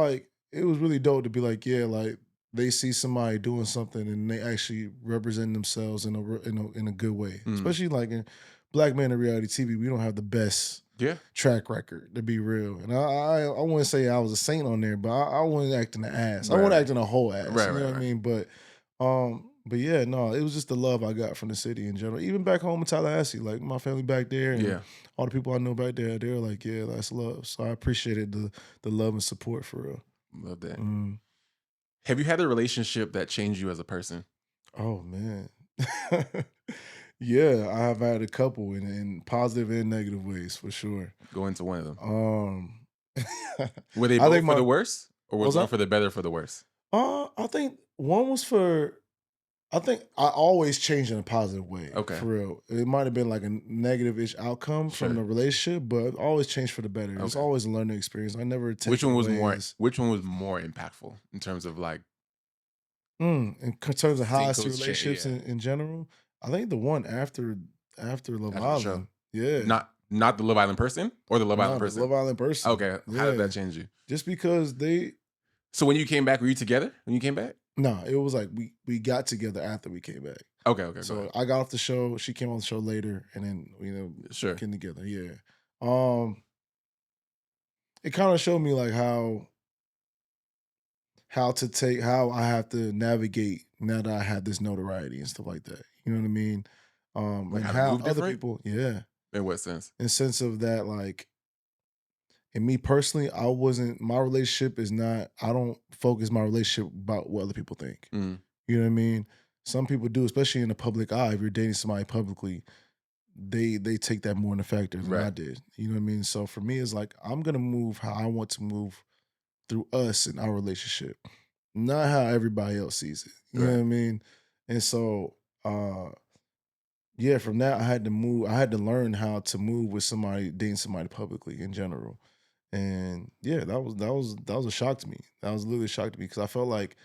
really dope to be like, yeah, like they see somebody doing something and they actually represent themselves in a in a good way. Mm. Especially like in black men in reality TV, we don't have the best Yeah. track record, to be real. And I wouldn't say I was a saint on there, but I wasn't acting an ass. I Right, wasn't right. acting a whole ass. Right, You know right, what I right. mean? But yeah, no, it was just the love I got from the city in general. Even back home in Tallahassee, like my family back there and Yeah. all the people I know back there, they're like, yeah, that's love. So I appreciated the love and support for real. Love that. Mm. Have you had a relationship that changed you as a person? Oh man. Yeah, I have had a couple in positive and negative ways for sure. Go into one of them. Um Were they I both think for the my worse? Or was was one that? for the better for the worse? I think one was for I think I always changed in a positive way, Okay. for real. It might have been like a negative-ish outcome from Sure. the relationship, but always changed for the better. It's Okay. always a learning experience. I never take Which it one was away more as impactful in terms of like in terms of how seeing I see coach change? relationships Yeah. in general. I think the one after Love After the show. Island. Yeah. Not the Love Island person or the Love Island No, the person? Love Island person. Okay. How did Yeah. that change you? Just because So when you came back, were you together when you came back? no, it was like we got together after we came back. Okay, go So ahead. I got off the show. She came on the show later, and then Sure. getting together. Yeah. It kind of showed me like how I have to navigate now that I have this notoriety and stuff like that. You know what I mean? Like And how to how move other different? people, yeah, In what sense? in sense of that, like, and me personally, my relationship is not. I don't focus my relationship about what other people think. Mm, You know what I mean? Some people do, especially in the public eye. If you're dating somebody publicly, they take that more in a factor than I right. did. You know what I mean? So for me, it's like I'm gonna move how I want to move through us in our relationship, not how everybody else sees it. You know Right. what I mean? And so yeah, from that I had to move, I had to learn how to move with somebody, dating somebody publicly in general. And yeah, that was a shock to me. That was literally a shock to me because I felt like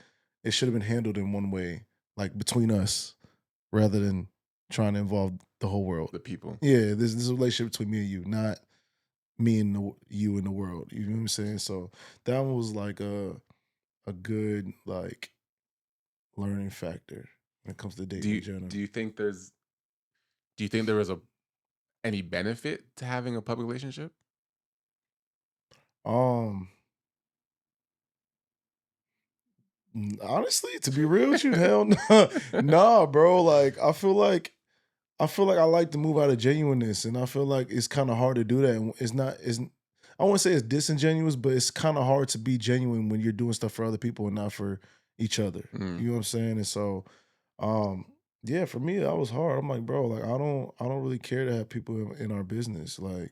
it should have been handled in one way, like between us, rather than trying to involve the whole world. The people. Yeah, this is a relationship between me and you, not me and you in the world. You know what I'm saying? So that one was like a good like learning factor when it comes to Do dating in you general. do you think there was any benefit to having a public relationship? Um, Honestly, to be real with you, hell no, nah, bro. Like I feel like I like to move out of genuineness, and I feel like it's kind of hard to do that. And it's not. It's I wouldn't say it's disingenuous, but it's kind of hard to be genuine when you're doing stuff for other people and not for each other. Mm, You know what I'm saying? And so, um, yeah, for me that was hard. I'm like, bro, like I don't really care to have people in our business. Like,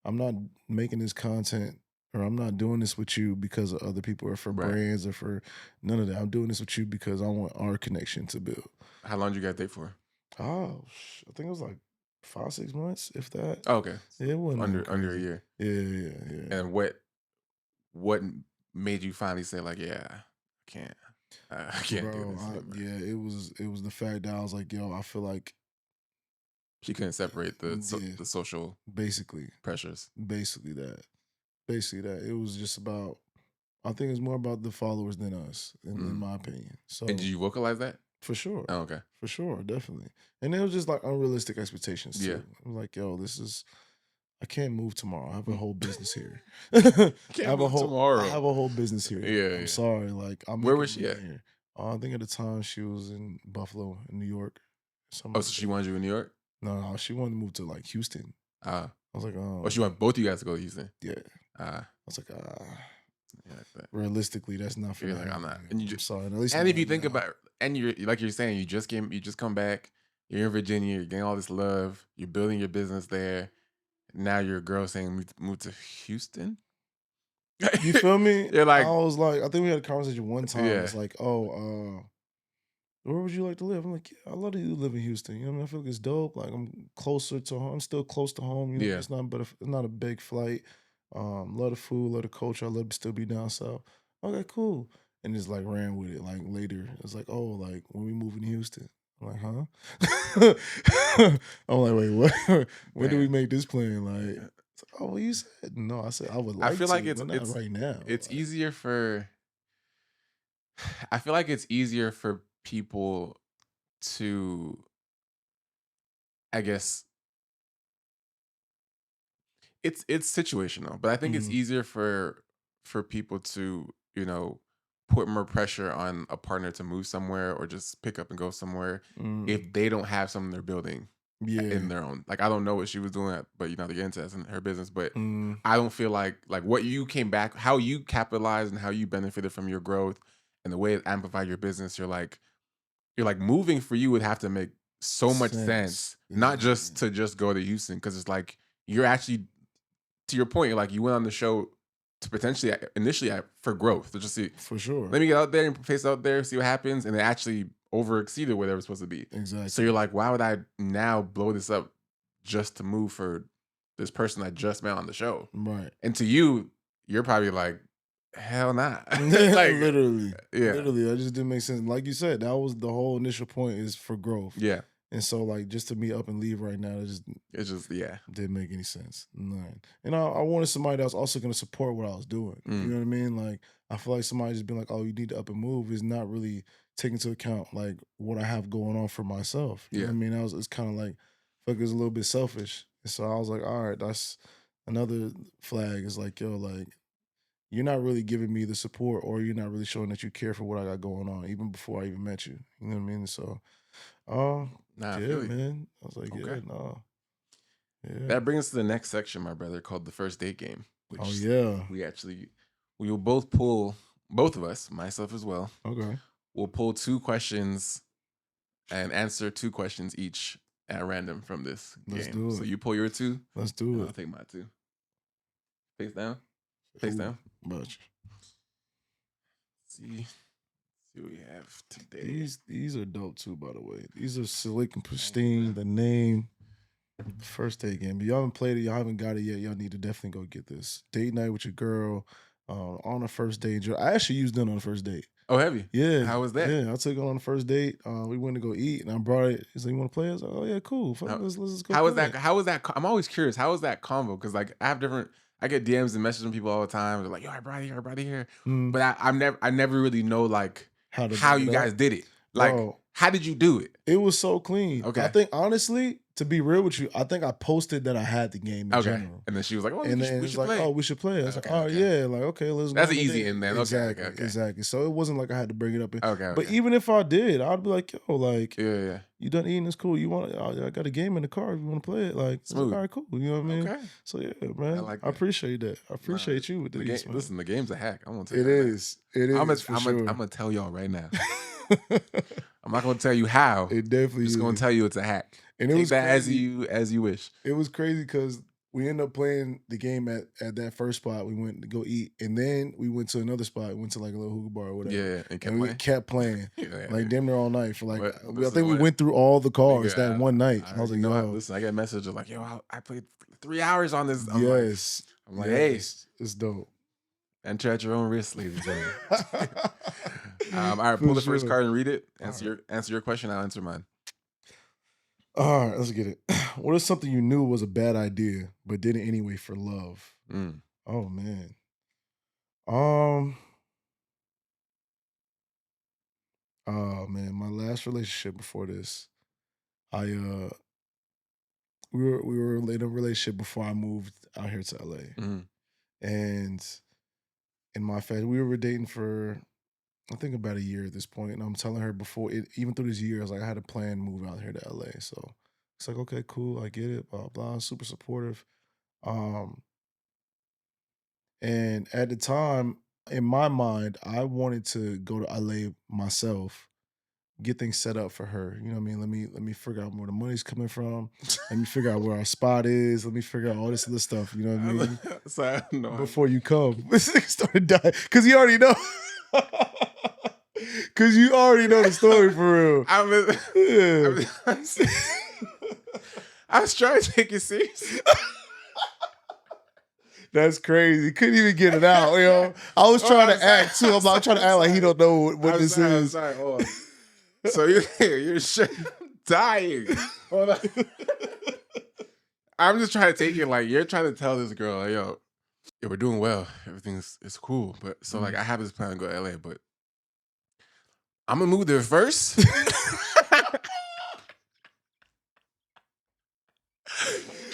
I'm not making this content. Or I'm not doing this with you because of other people or for right. brands or for none of that. I'm doing this with you because I want our connection to build. How long did you guys date for? Oh, I think it was like 5, 6 months, if that. Oh, okay. Yeah, it wasn't nothing Under a crazy. year. Yeah. And what made you finally say like, yeah, I can't do Bro, this anymore? it was the fact that I was like, yo, I feel like She couldn't separate yeah, the social basically, pressures. basically that, basically that. It was just about. I think it's more about the followers than us, in Mm. my opinion. And did So you vocalize that? for sure, Oh, okay. for sure, definitely. And it was just like unrealistic expectations Yeah. too. I'm like, yo, I can't move tomorrow. I have a whole business here. Can't move tomorrow. I have a whole business here. Yeah, I'm yeah. sorry. Like I'm Where making was she money at? here. I think at the time she was in Buffalo, in New York, something Oh, like so she that. wanted you in New York? No, she wanted to move to like Houston. Ah. I was like, Or she wanted both of you guys to go to Houston? yeah. Ah. I was like, Yeah, like that. realistically, that's not for You're me. like, I'm not. And you I'm just, sorry. At least and not if you right think now. about, and you're like you're saying, you just come back. You're in Virginia. You're getting all this love. You're building your business there. Now your girl saying move to Houston. You feel me? You're like, I was like, I think we had a conversation one time. yeah, It's like, oh, where would you like to live? I'm like, yeah, I love to live in Houston. You know what I mean? I feel like it's dope. Like I'm closer to home. I'm still close to home. You know, yeah. it's not a big flight. Love the food, love the culture. I love to still be down south. Okay, cool. And just like ran with it. Like later, it's like, oh, like when we move in Houston. I'm like, huh? I'm like, wait, what? When do we Man. make this plan? Like, it's like, oh, well, you said no. I said I would I like feel like to, but not right now. it's Like, easier for. I feel like it's easier for people to, I guess, it's situational, but I think it's easier for people to, you know, put more pressure on a partner to move somewhere or just pick up and go somewhere if they don't have something they're building in their own. Like, I don't know what she was doing, but you know, to get into that's in her business. But I don't feel like what you came back, how you capitalized and how you benefited from your growth and the way it amplified your business. You're like moving for you would have to make so much sense, not just to just go to Houston, because it's like you're actually, to your point, like you went on the show to potentially initially for growth, to just see, for sure. let me get out there and face out there, see what happens, and it actually over exceeded where they were supposed to be. Exactly. So you're like, why would I now blow this up just to move for this person I just met on the show? Right. And to you, you're probably like, hell nah. Like, literally. Yeah. Literally, that just didn't make sense. Like you said, that was the whole initial point, is for growth. Yeah. And so, like, just to me up and leave right now, it just didn't make any sense. None. And I wanted somebody that was also going to support what I was doing. You know what I mean? Like, I feel like somebody just being like, "Oh, you need to up and move," is not really taking into account like what I have going on for myself. You know what I mean? It's kind of like, fuck, it's a little bit selfish. And so I was like, all right, that's another flag. Is like, yo, like, you're not really giving me the support, or you're not really showing that you care for what I got going on, even before I even met you. You know what I mean? So, Nah, yeah, man. I was like, Okay. yeah, no. Yeah. That brings us to the next section, my brother, called the first date game. Which Oh, yeah. we will both pull, both of us, myself as well. Okay. We'll pull 2 questions and answer 2 questions each at random from this Let's game. do it. So you pull your 2. Let's do I'll it. take my 2. Face down. Face down. Much. See what we have today. These are dope too, by the way. These are slick and pristine. The name, first date game. If y'all haven't played it, y'all haven't got it yet, y'all need to definitely go get this. Date night with your girl, on a first date. I actually used it on the first date. Oh, have you? Yeah. How was that? Yeah, I took it on the first date. We went to go eat, and I brought it. He's like, "You want to play?" I was like, "Oh yeah, cool. Fuck, let's go." How was that? How was that? I'm always curious. How was that convo? Because like I get DMs and messages from people all the time. They're like, "Yo, I brought it here." But I never really know like how you guys did it. Like, bro, how did you do it? It was so clean. Okay. I think, honestly, to be real with you, I think I posted that I had the game in general. And then she was like, "Oh, and then it's like, play. Oh, we should play." I was like, "Oh yeah, like okay, let's." That's an easy in then. Exactly, okay. Exactly. So it wasn't like I had to bring it up. Okay. But even if I did, I'd be like, "Yo, like, yeah, you done eating? It's cool. You want? I got a game in the car. If you want to play it, like, smooth. Like, all right, cool. You know what I mean? Okay. So yeah, man, I appreciate that. I appreciate you with this. Listen, the game's a hack. I'm gonna tell you. It is. I'm gonna tell y'all right now. I'm not gonna tell you how. It definitely. I'm just gonna tell you it's a hack. And Take it was that crazy. as you wish. It was crazy because we ended up playing the game at that first spot. We went to go eat, and then we went to another spot. We went to like a little hookah bar or whatever. Yeah, and we kept playing like damn near all night for like. I think we went through all the cars that one night. I was like, "Yo, listen." I get messages like, "Yo, I played 3 hours on this." I'm like, "Hey, it's dope." Enter at your own risk, ladies and gentlemen. All right, pull the first card and read it. Answer your question. I'll answer mine. All right, let's get it. What is something you knew was a bad idea but did it anyway for love? Oh man. Oh man, my last relationship before this, we were in a relationship before I moved out here to LA. And in my family, we were dating for I think about a year at this point, and I'm telling her before even through this year, I was like, I had a plan to move out here to LA. So it's like, okay, cool, I get it, blah blah, super supportive. And at the time, in my mind, I wanted to go to LA myself, get things set up for her. You know what I mean? Let me figure out where the money's coming from. Let me figure out where our spot is. Let me figure out all this other stuff. You know what I mean? Sorry, no. Before you come, this nigga started dying because you already know. Because you already know the story for real. I was trying to take it serious. That's crazy. Couldn't even get it out, yo. I was trying to act too. I'm trying to act like he don't know what this is. I'm sorry. So you're dying. Hold on. I'm just trying to take it like you're trying to tell this girl, like, yo, we're doing well. Everything's cool. But so like I have this plan to go to LA, but I'm gonna move there first.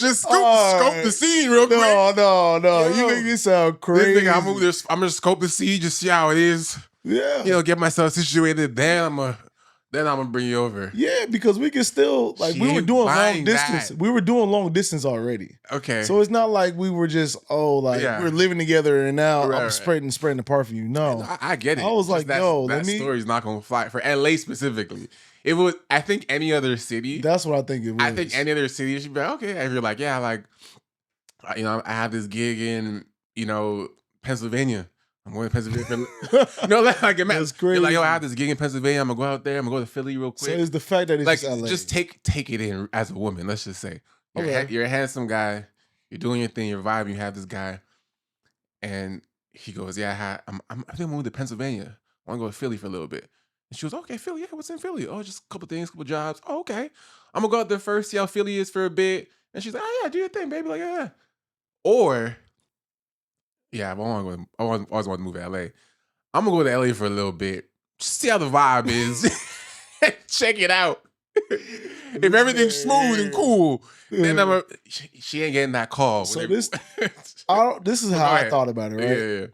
just scope the scene real quick. No. Yo, You make it sound crazy. This thing, I'm gonna scope the scene, just see how it is. Yeah. You know, get myself situated. Then I'm gonna bring you over. Yeah, because we can still She we were ain't doing long buying distance. that. We were doing long distance already. Okay. So it's not like we were just we're living together and now I'm spreading apart from you. No, I get it. I was like, that story's not gonna fly for LA specifically. It would. I think any other city. That's what I think it was. I think any other city should be like, okay. If you're like, yeah, like, you know, I have this gig in, you know, Pennsylvania. I'm going to Pennsylvania. Like, That's crazy. You're like, yo, I have this gig in Pennsylvania. I'm gonna go out there. I'm gonna go to Philly real quick. So it's the fact that it's like, just LA. just take it in as a woman. Let's just say you're a handsome guy. You're doing your thing. You're vibing. You have this guy, and he goes, yeah, I'm gonna move to Pennsylvania. I want to go to Philly for a little bit. And she was, okay, Philly, yeah, what's in Philly? Oh, just a couple things, couple jobs. Oh, okay. I'm gonna go out there first, see how Philly is for a bit. And she's like, oh yeah, do your thing, baby. Like, yeah. Or, yeah, I always want to move to LA. I'm gonna go to LA for a little bit, see how the vibe is. Check it out. If everything's smooth and cool, then she ain't getting that call. So this is how I thought about it, right? Yeah.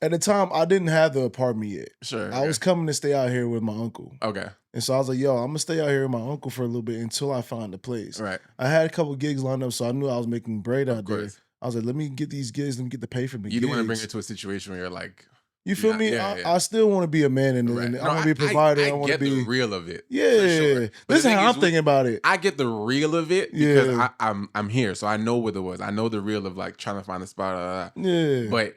At the time, I didn't have the apartment yet. Sure. I was coming to stay out here with my uncle. Okay. And so I was like, yo, I'm going to stay out here with my uncle for a little bit until I find a place. Right. I had a couple gigs lined up, so I knew I was making bread out there. Course. I was like, let me get these gigs, let me get the pay for the gigs. You don't want to bring her to a situation where you're like, you feel me? Yeah. I still want to be a man and I want to be a provider. I want get to be the real of it. Yeah. Sure. This is how I'm thinking about it. I get the real of it because I'm here, so I know what it was. I know the real of like trying to find a spot. Yeah. But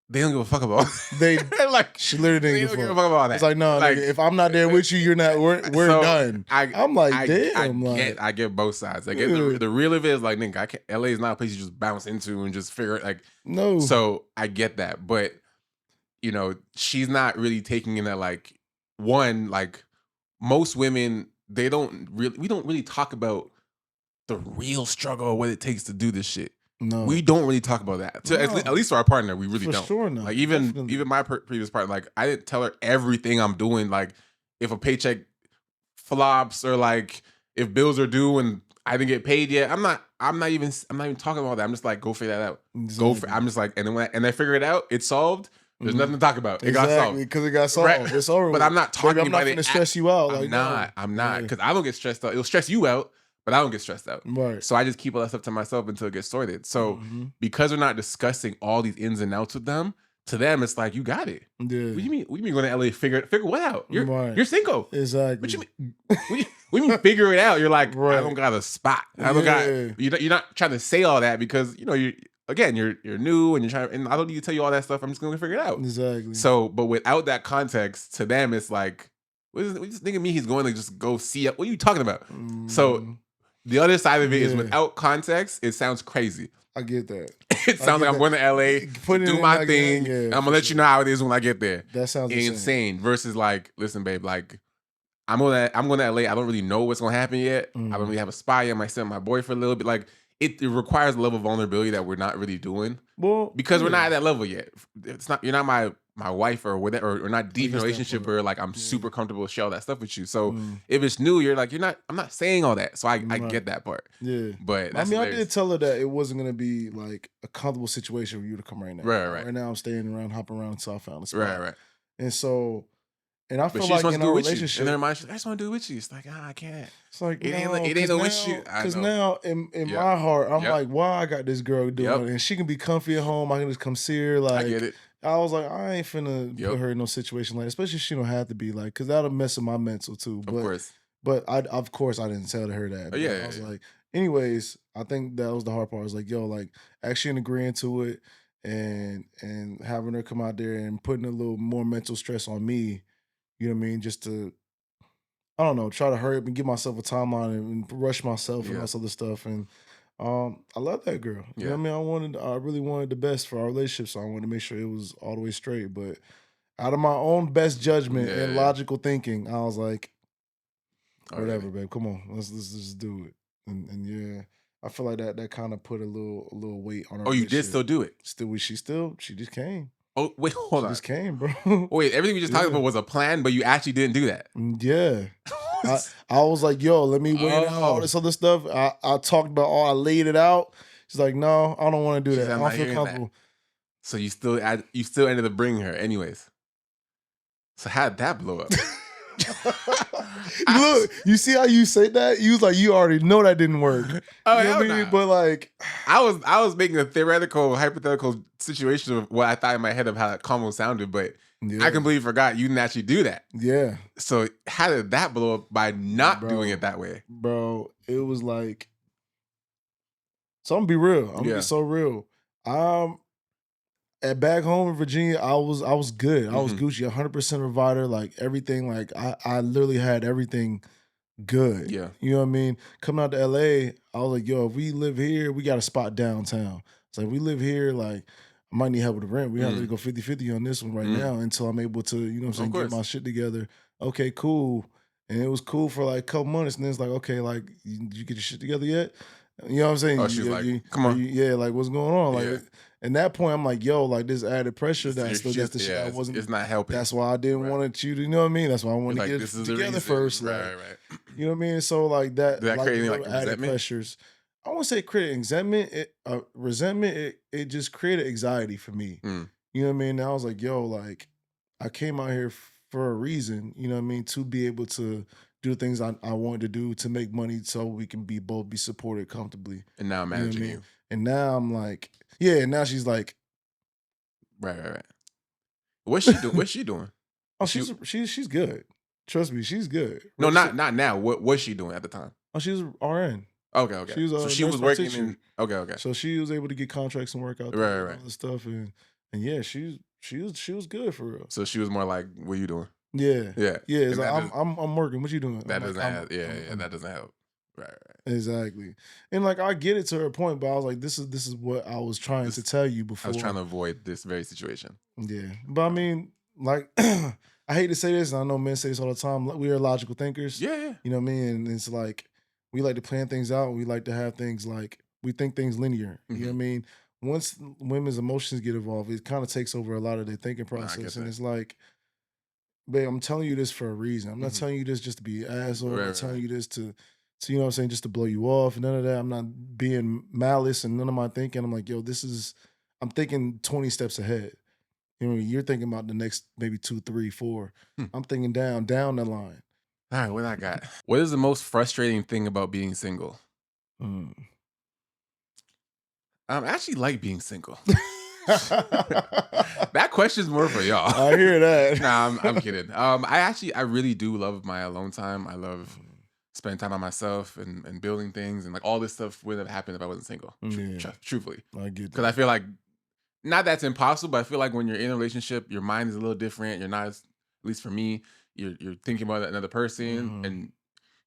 they don't give a fuck about they like she literally didn't give a fuck about that. It's like, no, like, nigga, if I'm not there with you, you're not. We're so done. I'm like, damn. I get both sides. I get the real of it is like, nigga, LA is not a place you just bounce into and just figure it. Like, no. So I get that, but you know, she's not really taking in that. Like, one, like most women, we don't really talk about the real struggle or what it takes to do this shit. No, we don't really talk about that. So at least for our partner, we really don't. Sure not. Like even my previous partner, like I didn't tell her everything I'm doing. Like if a paycheck flops or like if bills are due and I didn't get paid yet, I'm not even talking about that. I'm just like, go figure that out. Exactly. I'm just like, and then I figure it out. It's solved. There's nothing to talk about. It got solved because it got solved. Right. It's over. But I'm not talking about it. I'm not going to stress you out. I'm not because I don't get stressed out. It'll stress you out. But I don't get stressed out. Right. So I just keep all that stuff to myself until it gets sorted. So because we're not discussing all these ins and outs with them, to them it's like, you got it. Yeah. What do you mean going to LA figure what out? You're single. Exactly. What you mean figure it out? You're like, I don't got a spot. I don't got you're not trying to say all that because you know you're new and you're trying, and I don't need to tell you all that stuff. I'm just gonna figure it out. Exactly. So, but without that context, to them it's like, what is this nigga mean he's going to just go see it? What are you talking about? So the other side of it is without context, it sounds crazy. I get that. It sounds like I'm going to LA, do my thing, and I'm gonna let you know how it is when I get there. That sounds insane. Versus like, listen, babe, like I'm going to LA. I don't really know what's gonna happen yet. I don't really have a spot yet. I might sit with my boy for a little bit. Like it requires a level of vulnerability that we're not really doing. Well, because we're not at that level yet. It's not. You're not my wife or whatever, or not deep in a relationship where like I'm super comfortable to share all that stuff with you. So if it's new, you're like, I'm not saying all that. So I get that part. Yeah. But I mean, I did tell her that it wasn't gonna be like a comfortable situation for you to come right now. Right. Right now I'm staying around, hopping around until I found a spot. Right. And so I feel like in our relationship, in their mind, she's like, I just want to do it with you. It's like, I can't. It's like, it ain't no with you. Because now in my heart, I'm like, why I got this girl doing it? And she can be comfy at home. I can just come see her. Like, I get it. I was like, I ain't finna put her in no situation like that, especially if she don't have to be like, because that'll mess with my mental too. Of course. But I didn't tell her that. I was like, anyways, I think that was the hard part. I was like, yo, like actually agreeing to it and having her come out there and putting a little more mental stress on me. You know what I mean? Just to, I don't know, try to hurry up and give myself a timeline and rush myself and all this other stuff. And I love that girl. You know what I mean? I really wanted the best for our relationship, so I wanted to make sure it was all the way straight. But out of my own best judgment and logical thinking, I was like, whatever, babe. Come on, let's just do it. And I feel like that kind of put a little weight on her. Oh, you did still do it? She just came. Oh, wait, hold on. She just came, bro. Wait, everything we just talked about was a plan, but you actually didn't do that. Yeah. I was like, yo, let me wait out all this other stuff. I talked about all, I laid it out. She's like, no, I don't want to do She's that. I like, "I'm don't not feel hearing that." comfortable. So you still ended up bringing her anyways. So how'd that blow up? Look, you see how you say that? You was like, you already know that didn't work. Oh, You know hell what I mean? nah. But like, I was making a theoretical, hypothetical situation of what I thought in my head of how that combo sounded, but yeah, I completely forgot you didn't actually do that. yeah, So how did that blow up by not Bro. doing it that way? bro. It was like, so I'm gonna be real. I'm gonna Yeah. be so real. At back home in Virginia, I was good. I was Mhm. Gucci, 100% provider, like everything. Like I literally had everything good. Yeah. You know what I mean? Coming out to LA, I was like, yo, if we live here, we got a spot downtown. It's like, we live here, like, I might need help with the rent. We have to go 50-50 on this one right now until I'm able to, you know what I'm saying, Of get course. my shit together. Okay, cool. And it was cool for like a couple months. And then it's like, okay, like, you get your shit together yet? You know what I'm saying? Oh, she's like, come on. Yeah, like, what's going on? Like, Yeah. at that point, I'm like, yo, like, this added pressure So that your still that's the shit I it's, wasn't. it's not helping. That's why I didn't Right. want you to, you know what I mean? That's why I You're wanted like, to this get is it the together reason. first. Right, Like, right. you know what I mean? So like that, Did that like create any the like little added resentment? pressures. I won't say create resentment. It just created anxiety for me. Mm. You know what I mean? And I was like, yo, like I came out here for a reason. You know what I mean? To be able to do the things I wanted to do to make money, so we can both be supported comfortably. And now I'm You know what I managing mean? you. And now I'm like, yeah. And now she's like, Right. What's she doing? What's she doing? oh, She- she's good. Trust me, she's good. No, Registered- not now. What was she doing at the time? Oh, she's RN. Okay. She was a So she nurse was working practitioner. in. Okay. So she was able to get contracts and work out there Right, and right. all this stuff, and yeah, she was good for real. So she was more like, "What are you doing?" Yeah, Yeah. yeah. It's And like that I'm working. What you doing? That I'm like, doesn't help. Yeah. That doesn't help. Right. exactly. And like I get it to her point, but I was like, this is what I was trying to tell you I before. was trying to avoid this very situation. Yeah, but I mean, like, I hate to say this, and I know men say this all the time. We are logical thinkers. Yeah. You know what I mean? And it's like we like to plan things out. We like to have things like we think things linear. You know what I mean? Once women's emotions get involved, it kind of takes over a lot of their thinking Nah, I get process. And that. it's like, babe, I'm telling you this for a reason. I'm not Mhm. telling you this just to be an asshole. Right, I'm right, telling right. you this to you know what I'm saying, just to blow you off. None of that. I'm not being malice and none of my thinking. I'm like, yo, I'm thinking 20 steps ahead. You know, you're thinking about the next maybe 2, 3, 4. Hmm. I'm thinking down the line. All right, what I got? What is the most frustrating thing about being single? Mm. I actually like being single. That question's more for y'all. I hear that. Nah, I'm kidding. I really do love my alone time. I love spending time on myself and building things, and like all this stuff wouldn't have happened if I wasn't single. Yeah. Truthfully, I get because that. I feel like not that's impossible, but I feel like when you're in a relationship, your mind is a little different. You're not, at least for me, you're thinking about another person, and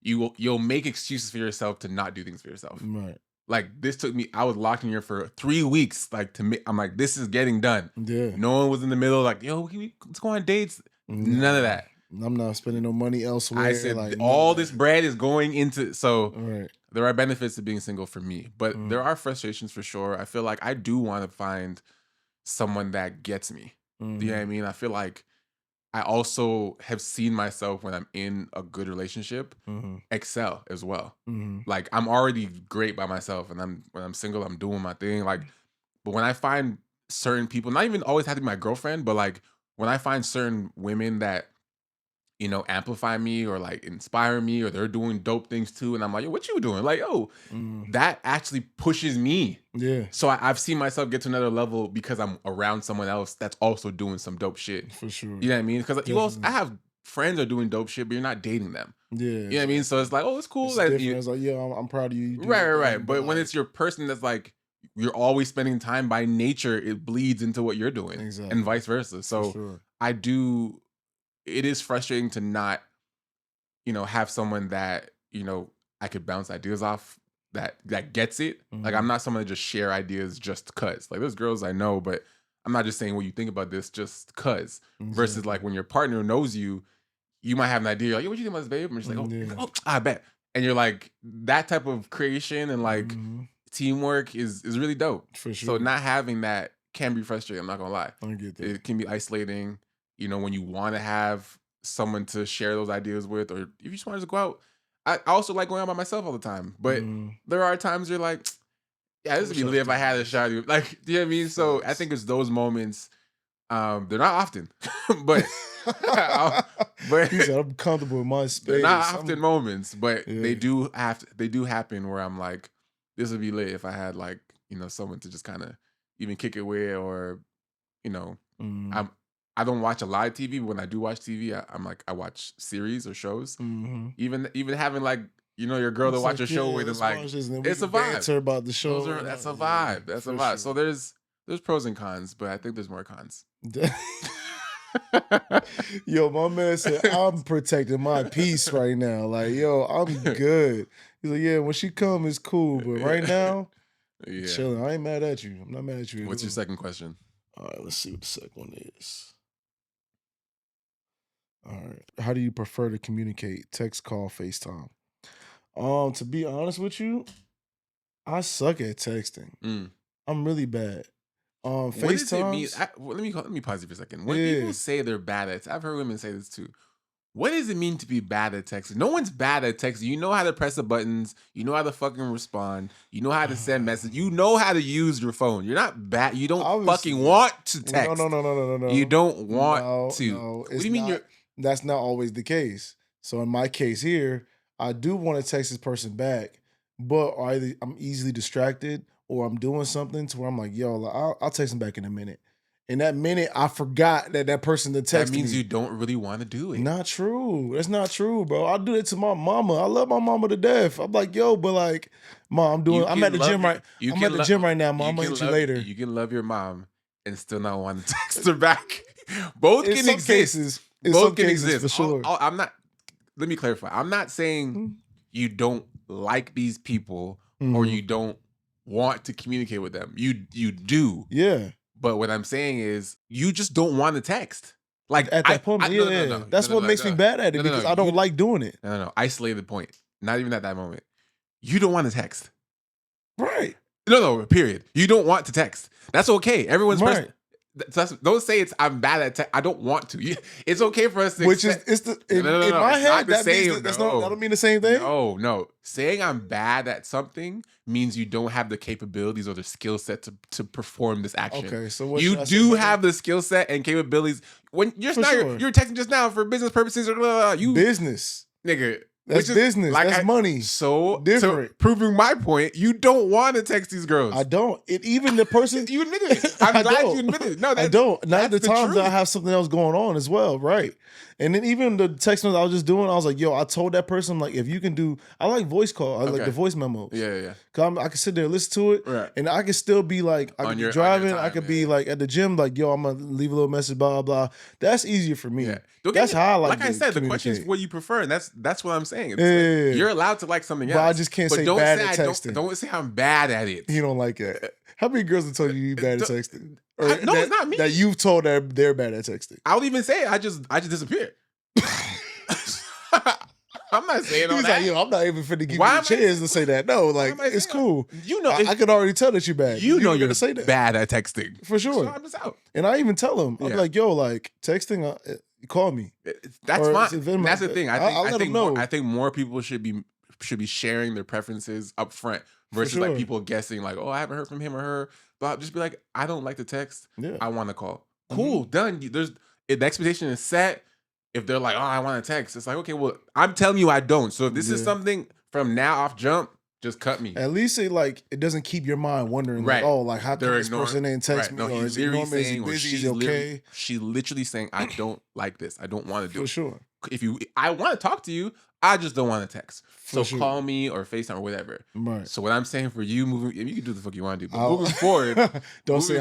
you'll make excuses for yourself to not do things for yourself. Right. Like this took me, I was locked in here for 3 weeks. Like I'm like, this is getting done. Yeah. No one was in the middle. Like, yo, let's go on dates. None of that. I'm not spending no money elsewhere. I said like, all this bread is going into. So Right. there are benefits to being single for me, but there are frustrations for sure. I feel like I do want to find someone that gets me. Do you know what I mean? I feel like I also have seen myself when I'm in a good relationship excel as well. Like I'm already great by myself, and when I'm single, I'm doing my thing. Like, but when I find certain people, not even always have to be my girlfriend, but like when I find certain women that, you know, amplify me or like inspire me, or they're doing dope things too, and I'm like, yo, what you doing? Like, oh, that actually pushes me. Yeah. So I've seen myself get to another level because I'm around someone else that's also doing some dope shit. For sure. You know what I mean? Because you also, I have friends that are doing dope shit, but you're not dating them. Yeah. You know what I mean? So it's like, oh, it's cool. It's That different. It's like, yeah, I'm proud of you. You do right. your thing, But when like, it's your person that's like, you're always spending time by nature, it bleeds into what you're doing. Exactly. And vice versa. So sure. it is frustrating to not, you know, have someone that, you know, I could bounce ideas off that gets it. Like I'm not someone to just share ideas just cuz. Like there's girls I know, but I'm not just saying what you think about this just cuz. Versus like when your partner knows you, you might have an idea, like, yo, what you think about this, babe? And she's like, oh, I bet. And you're like, that type of creation and like teamwork is really dope. For sure. So not having that can be frustrating, I'm not gonna lie. I get that. It can be isolating, you know, when you want to have someone to share those ideas with, or if you just want to go out. I also like going out by myself all the time, but there are times you're like, yeah, this would be lit if I had a shot. Like, you know what I mean? So I think it's those moments. They're not often, but but he said, I'm comfortable in my space. They're not often moments, but they do happen where I'm like, this would be lit if I had like, you know, someone to just kind of even kick it with, or, you know, I don't watch a lot of TV, but when I do watch TV, I'm like, I watch series or shows. Even having like, you know, your girl to watch a show with, and like, it's a vibe. About the show. That's a vibe. That's a vibe. Sure. So there's pros and cons, but I think there's more cons. Yo, my man said, I'm protecting my peace right now. Like, yo, I'm good. He's like, yeah, when she come, it's cool. But right now, chilling. I ain't mad at you. I'm not mad at you. What's your second question? All right, let's see what the second one is. All right. How do you prefer to communicate? Text, call, FaceTime? To be honest with you, I suck at texting. I'm really bad. What does it mean? Let me pause you for a second. When people say they're bad at, I've heard women say this too. What does it mean to be bad at texting? No one's bad at texting. You know how to press the buttons. You know how to fucking respond. You know how to send messages. You know how to use your phone. You're not bad. You don't fucking want to text. No. You don't want to. No, what do you mean? That's not always the case. So in my case here, I do want to text this person back, but either I'm easily distracted or I'm doing something to where I'm like, yo, I'll text him back in a minute. In that minute, I forgot that person to text me. That means you don't really want to do it. Not true. That's not true, bro. I do it to my mama. I love my mama to death. I'm like, yo, but like, Mom, I'm at the gym right. I'm at the gym right now, Mom. I'm gonna hit you later. You can love your mom and still not want to text her back. Both can exist. Both can exist for sure. I'm not. Let me clarify. I'm not saying you don't like these people or you don't want to communicate with them. You do. Yeah. But what I'm saying is you just don't want to text. Like at that point, no. That's what makes me bad at it because I don't like doing it. No. Isolate the point. Not even at that moment. You don't want to text. Right. No, period. You don't want to text. That's okay. Everyone's right. Don't say I'm bad at text. I don't want to. It's okay for us to in my head, that don't mean the same thing. No. Saying I'm bad at something means you don't have the capabilities or the skill set to perform this action. Okay, so what you do have the skill set and capabilities. When you're texting just now for business purposes or business, nigga. That's business. Like that's money. So different. So proving my point, you don't want to text these girls. I don't. Even the person you admitted it. I'm glad you admitted it. No, I don't. Not the times that I have something else going on as well, right? And then even the text messages I was just doing, I was like, yo, I told that person, like, if you can do, I like voice call. I like the voice memos. Yeah. Cause I can sit there and listen to it. And I can still be like, I can be driving. I could be like at the gym, like, yo, I'm going to leave a little message, blah, blah. That's easier for me. Yeah. That's how I like I said, the question is what you prefer. And that's what I'm saying. Like, you're allowed to like something else. But I just can't say bad at texting. Don't say I'm bad at it. You don't like it. How many girls have told you you're bad at texting? No, it's not me. That you've told that they're bad at texting. I would even say I just disappeared. I'm not saying all that. Like, yo, I'm not even finna give you a chance to say that. No, like, it's cool. You know, I can already tell that you're bad. You know you're say that. Bad at texting. For sure. So I'm just out. And I even tell them, I'm like, yo, like, texting, call me. That's fine. That's the thing. I think more people should be sharing their preferences up front versus like people guessing like, oh, I haven't heard from him or her. But just be like, I don't like to text. Yeah. I want to call. Cool, done. The expectation is set. If they're like, oh, I want to text, it's like, okay, well, I'm telling you I don't. So if this is something from now off jump, just cut me. At least it doesn't keep your mind wondering, like, oh, like how come this person ain't text me? No, or is he busy? Is he okay? She's literally saying, I don't like this. I don't want to do it. For sure. I want to talk to you, I just don't want to text. So call me or FaceTime or whatever. Right. So what I'm saying for you moving, you can do the fuck you want to do, but moving forward, don't say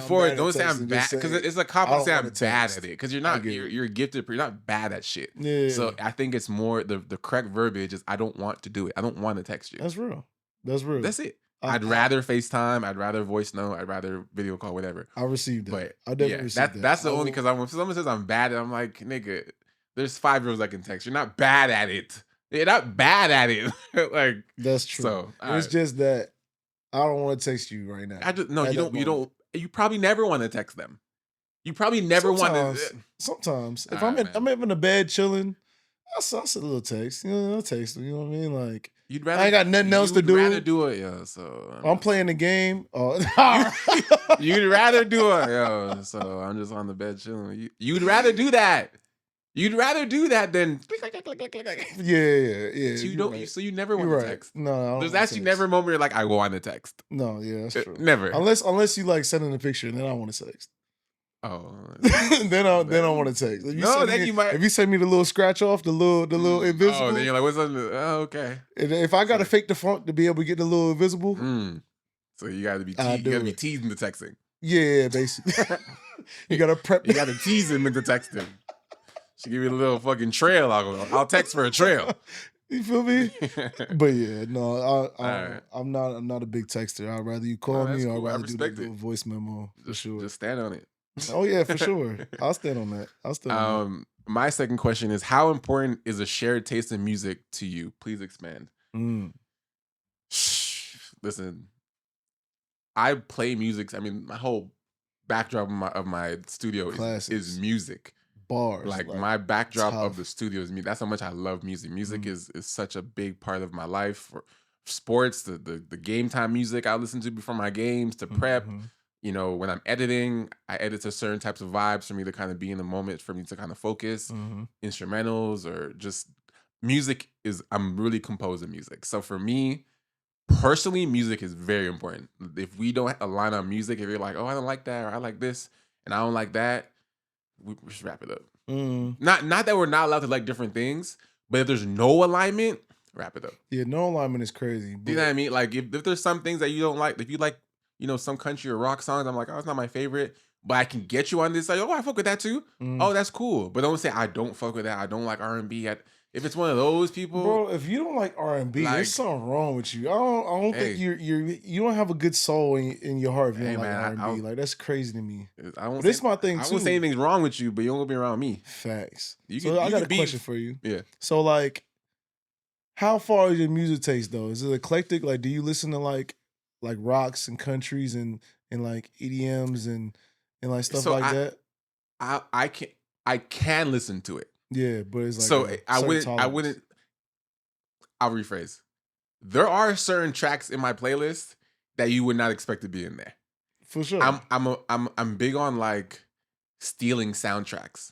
I'm bad because it's a compliment to say I'm bad at it because you're not. You're gifted, but you're not bad at shit. Yeah. So I think it's more the correct verbiage is I don't want to do it. I don't want to text you. That's real. That's it. I'd rather FaceTime. I'd rather voice note. I'd rather video call. Whatever. I received that. But I definitely received that. That's the only because when someone says I'm bad, I'm like, nigga, there's 5 years I can text. You're not bad at it. You're not bad at it. Like that's true. So it's just that I don't want to text you right now. You probably never want to text them. You probably never want to. Sometimes, if All I'm right, in, I'm in the bed chilling, I'll send a little text. I'll text them. You know what I mean? Like, You'd I ain't got nothing else to do. You'd rather do it, yo. So I'm playing the game. You'd rather do it, yo. So I'm just on the bed chilling. You'd rather do that. You'd rather do that than Yeah. So you don't. Right. So you never want You're to right. text. No, There's actually never a moment you're like, I want to text. No, yeah, that's true. Never. Unless you like sending a picture, and then I want to text. Oh, then I want to text. If you send me the little scratch off, the little invisible. Oh, then you're like, what's on the? Oh, okay. And if I gotta fake the font to be able to get the little invisible, so you gotta be teasing the texting. Yeah, basically. You gotta prep. You gotta tease him into texting. She give you a little fucking trail. I'll text for a trail. You feel me? But yeah, no, I'm not a big texter. I'd rather you call me, or I'd rather do the little voice memo. For sure. Just stand on it. Oh yeah, for sure. I'll stand on that. My second question is, how important is a shared taste in music to you? Please expand. Listen, I play music. I mean, my whole backdrop of my studio is music. Bars. Like my backdrop of the studio is music. That's how much I love music. Music is such a big part of my life. For sports, the game time music I listen to before my games, to prep. When I'm editing, I edit to certain types of vibes for me to kind of be in the moment, for me to kind of focus. Instrumentals or just music I'm really composing music. So for me, personally, music is very important. If we don't align on music, if you're like, oh, I don't like that, or I like this, and I don't like that, we just wrap it up. Not that we're not allowed to like different things, but if there's no alignment, wrap it up. Yeah, no alignment is crazy. Do you know what I mean? Like if there's some things that you don't like, if you like, some country or rock songs, I'm like, oh, it's not my favorite, but I can get you on this. Like, oh, I fuck with that too. Oh, that's cool. But don't say I don't fuck with that. I don't like R&B. If it's one of those people, bro, if you don't like R&B, there's something wrong with you. I don't think you don't have a good soul in your heart if you don't like R&B. Like that's crazy to me. This is my thing too. I won't say anything's wrong with you, but you don't gonna be around me. Facts. I got a question for you. Yeah. So like, how far is your music taste though? Is it eclectic? Like, do you listen to like rocks and countries and like EDMs and like stuff like that? I can listen to it. Yeah, but it's like so I'll rephrase. There are certain tracks in my playlist that you would not expect to be in there. For sure. I'm big on like stealing soundtracks.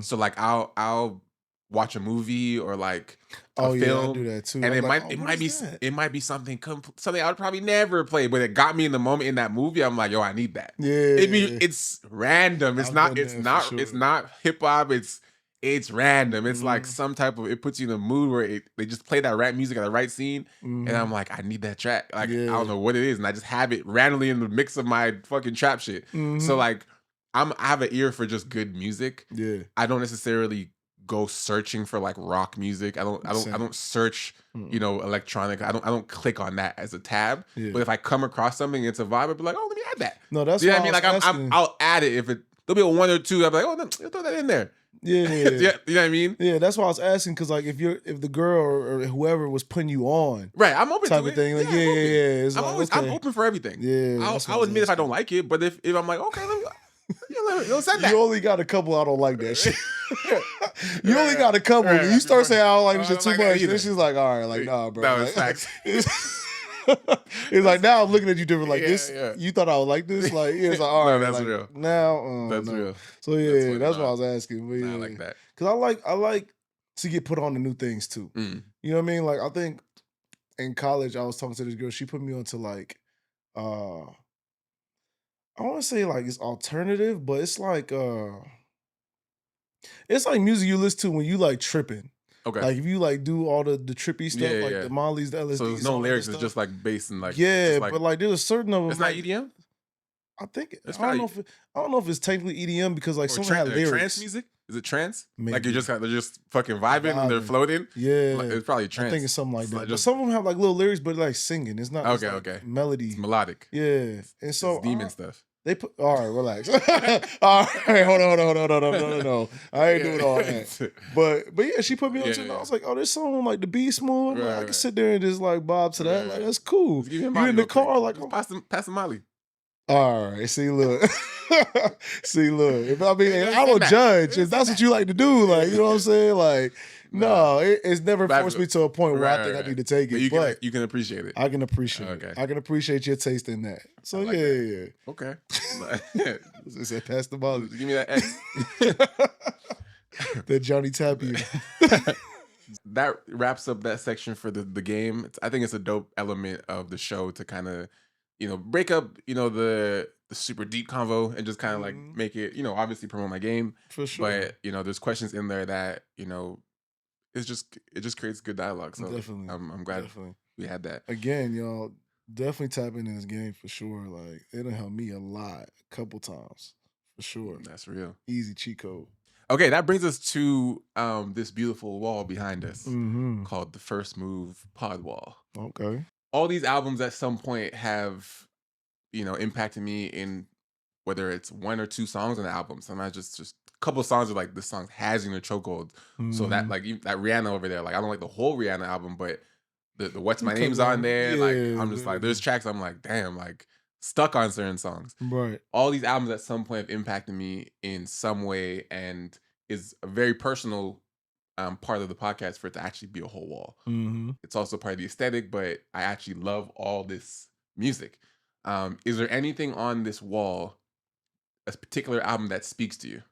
So like I'll watch a movie or like a film. Yeah, I do that too. And it might be something I would probably never play, but it got me in the moment in that movie. I'm like, yo, I need that. Yeah. It's random. It's not hip hop. It's random. It's like some type of, it puts you in a mood where they just play that rap music at the right scene. And I'm like, I need that track. Like, I don't know what it is. And I just have it randomly in the mix of my fucking trap shit. So like, I have an ear for just good music. Yeah. I don't necessarily go searching for like rock music. I don't search, electronic. I don't click on that as a tab. Yeah. But if I come across something, it's a vibe, I'll be like, oh, let me add that. No, that's what I mean. Like I'll add it if there'll be a one or two. I'll be like, oh, no, throw that in there. Yeah. You know what I mean? Yeah, that's why I was asking, because like if the girl or whoever was putting you on, right? I'm open type to of thing. Like it's I'm open for everything. Yeah, I'll admit if I don't like it, but if I'm like, okay, let me. You send that. You only got a couple I don't like that shit. You only got a couple. Right. You start saying I don't like this shit too much, and then she's like, all right, like nah, bro. That was facts. It's like now I'm looking at you different. Like this, you thought I would like this. Like it's like all right, that's like, real. Now that's real. So that's what I was asking. But, yeah. I like that because I like to get put on to new things too. You know what I mean? Like I think in college I was talking to this girl. She put me onto like, I want to say like it's alternative, but it's like music you listen to when you like tripping. Okay. Like if you like do all the trippy stuff, the Molly's, the LSD. So there's no lyrics, it's just like bass and like but like there's a certain of them. It's not EDM? I think I don't know if it's technically EDM because like some have lyrics. Trance music? Is it trance? Maybe. Like they're just fucking vibing and they're floating? Yeah. It's probably trance. I think it's something like that. But some of them have like little lyrics, but like singing. It's not okay. Melody. It's melodic. Yeah. And so it's demon stuff. They put all right, relax. All right, hold on. No. I ain't doing all that. But yeah, she put me on to it. And I was like, oh, there's something like the Beast Mode. I can sit there and just like bob to that. Like that's cool. You in the car, like pass the Molly. All right, see, look, see, look. If I mean, Yeah, I don't say that. judge. Yeah, If say that's what that. you like to do, like you know what I'm saying, like Nah. no, it's never But- forced me to a point where I think I right. need to take But it. But you can appreciate it. I can appreciate Okay. it. I can appreciate your taste in that. So I like yeah. Okay. It said pass the ball. Give me that X. That Johnny Tapia. That wraps up that section for the game. I think it's a dope element of the show to kind of, break up, the super deep convo and just kind of like make it, obviously promote my game. For sure. But, there's questions in there that, it just creates good dialogue. So Definitely. I'm glad Definitely. we had that. Again, y'all definitely tap into this game for sure. Like it'll help me a lot, a couple times for sure. That's real. Easy cheat code. Okay, that brings us to this beautiful wall behind us Mm-hmm. called the First Move Pod Wall. Okay. All these albums at some point have, impacted me in whether it's one or two songs on the album. Sometimes just a couple of songs are like, this song has you in a chokehold. So that like that Rihanna over there, like I don't like the whole Rihanna album, but the What's My Name's on there. Like I'm just like, there's tracks I'm like, damn, like stuck on certain songs. Right. All these albums at some point have impacted me in some way and is a very personal part of the podcast for it to actually be a whole wall. Mm-hmm. It's also part of the aesthetic, but I actually love all this music. Is there anything on this wall, a particular album that speaks to you?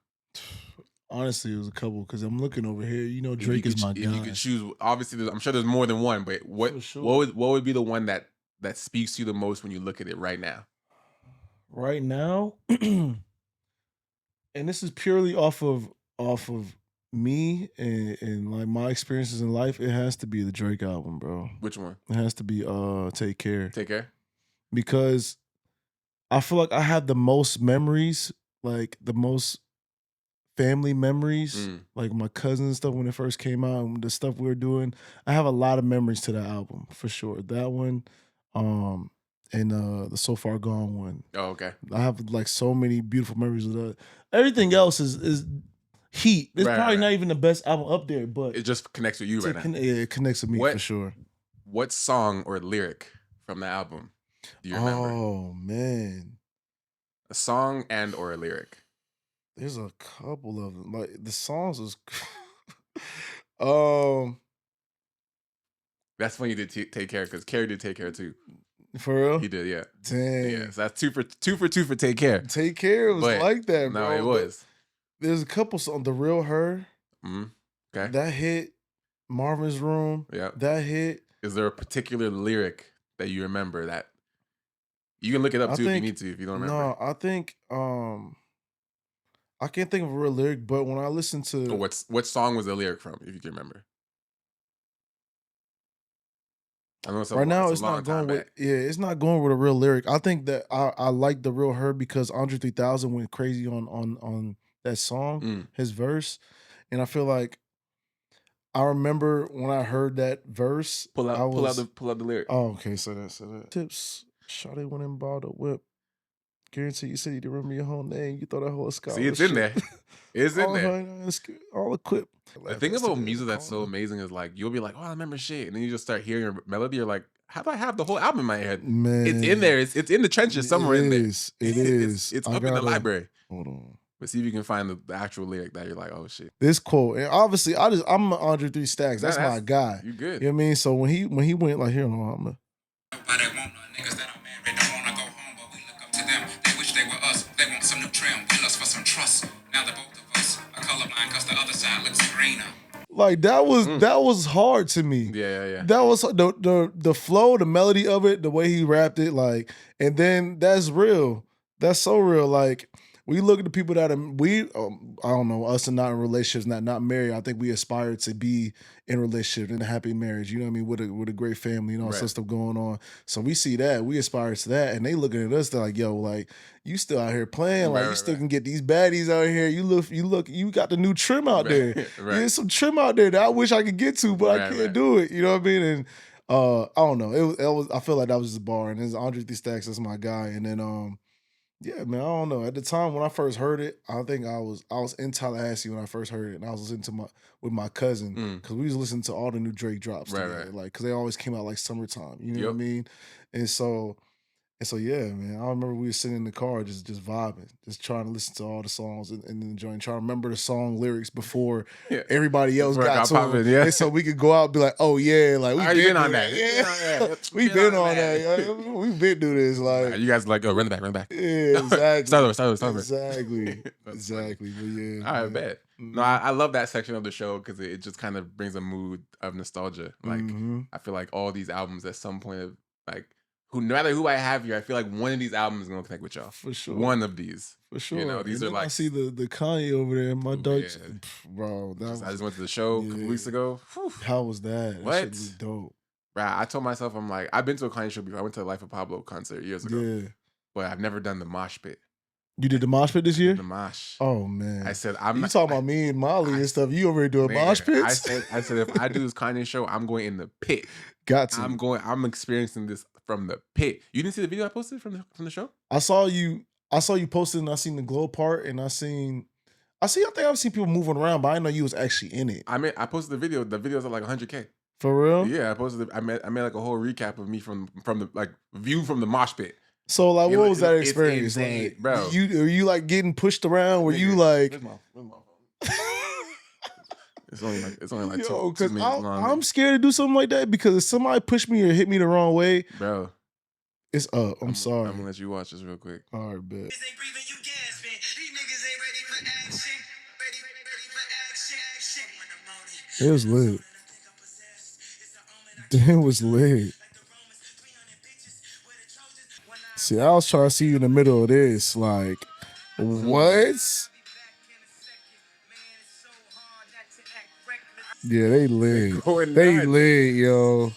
Honestly, it was a couple because I'm looking over here. You know, If Drake you is could, my if guy. you could choose, obviously, I'm sure there's more than one, but what For sure. what would be the one that speaks to you the most when you look at it right now? Right now, and this is purely off of me and like my experiences in life. It has to be the Drake album, bro. Which one? It has to be Take Care. Take Care. Because I feel like I have the most memories, like the most family memories, like my cousins and stuff when it first came out and the stuff we were doing. I have a lot of memories to that album for sure. That one, and the So Far Gone one. Oh, okay. I have like so many beautiful memories of that. Everything else is heat. It's probably not even the best album up there, but it just connects with you right now. It connects with me for sure. What song or lyric from the album do you remember? Oh man, a song and or a lyric. There's a couple of them. Like the songs was That's when you did Take Care, because Care did Take Care too. For real? He did, yeah. Dang. Yeah, so that's two for Take Care. Take Care was like that, bro. No, it was. There's a couple songs. The Real Her. Okay. That hit. Marvin's Room. Yeah. That hit. Is there a particular lyric that you remember that you can look it up too if you need to, if you don't remember? No, I think I can't think of a real lyric, but when I listen to Or what song was the lyric from, if you can remember? I know right now it's not going with it's not going with a real lyric. I think that I like The Real Her because Andre 3000 went crazy on that song, his verse, and I feel like I remember when I heard that verse. Pull out the lyric. Oh, okay, so that tips. Shawty went and bought a whip. Guarantee you said you didn't remember your whole name. You thought that whole scholarship. See, it's in there. It's in there. All equipped. The thing about music that's so amazing is like you'll be like, oh, I remember shit, and then you just start hearing a melody. You're like, how do I have the whole album in my head? Man, it's in there. It's in the trenches somewhere in there. It is. It's up in the library. Hold on. But see if you can find the actual lyric that you're like, oh shit. This quote, and obviously I'm Andre 3 Stacks. That's my guy. You good? You know what I mean? So when he went like, here, no, I'm a. Nobody want no niggas that are married. Don't wanna go home, but we look up to them. They wish they were us. They want some new trim. We lust for some trust. Now the both of us are colorblind because the other side looks greener. Like that was hard to me. Yeah. That was the flow, the melody of it, the way he rapped it, like, and then that's real. That's so real. Like we look at the people that I don't know, us and not in relationships, not married. I think we aspire to be in a relationship, in a happy marriage. You know what I mean? With a great family, all that stuff going on. So we see that, we aspire to that, and they looking at us. They're like, yo, like you still out here playing, like you still can get these baddies out here. You got the new trim out there. There's some trim out there that I wish I could get to, but I can't do it. You know what I mean? And I don't know. It was. I feel like that was just a bar, and it's Andre 3 Stacks. That's my guy, and then yeah, man, I don't know. At the time when I first heard it, I think I was in Tallahassee when I first heard it, and I was listening with my cousin because we was listening to all the new Drake drops together, like because they always came out like summertime. You know what I mean? And so And so yeah, man, I remember we were sitting in the car just vibing, just trying to listen to all the songs and enjoying, trying to remember the song lyrics before Yeah. everybody else Before it got got to 'em. popping, yeah. And so we could go out and be like, oh yeah, like I we already been been on through that. Yeah. We we been on that. Yeah. We've been through this. Nah, Like you guys like, oh, run it back. yeah, exactly. Start over. Exactly. That's funny. Exactly. But yeah. I man. bet. No, Mhm. I love that section of the show because it just kind of brings a mood of nostalgia. Like, Mhm. I feel like all these albums at some point of like, no matter who I have here, I feel like one of these albums is gonna connect with y'all. For sure. One of these. For sure. You know, these and are then like. I see the Kanye over there, my dog. Yeah. Bro, I just went to the show a couple weeks ago. Whew. How was that? What? That shit was dope. Right. I told myself, I'm like, I've been to a Kanye show before. I went to the Life of Pablo concert years ago. Yeah. But I've never done the mosh pit. You did the mosh pit this year? The mosh. Oh man. I said, You talking about me and Molly and stuff. You over here doing mosh pits? I said if I do this Kanye show, I'm going in the pit. Got to. I'm experiencing this from the pit. You didn't see the video I posted from the show? I saw you posted and I seen the glow part and I think I've seen people moving around, but I didn't know you was actually in it. I posted the video. The video's at like 100K. For real? Yeah, I posted I made like a whole recap of me from the like view from the mosh pit. So like, what was that it's experience, insane, like, bro? Are you like getting pushed around? Were you like? Where's my phone? It's only like Yo, 2 minutes long. I'm scared to do something like that because if somebody pushed me or hit me the wrong way, bro, it's up. I'm sorry. I'm gonna let you watch this real quick. All right, bet. It was lit. It was lit. See, I was trying to see you in the middle of this. Like, what? Yeah, they lit. They lit, yo.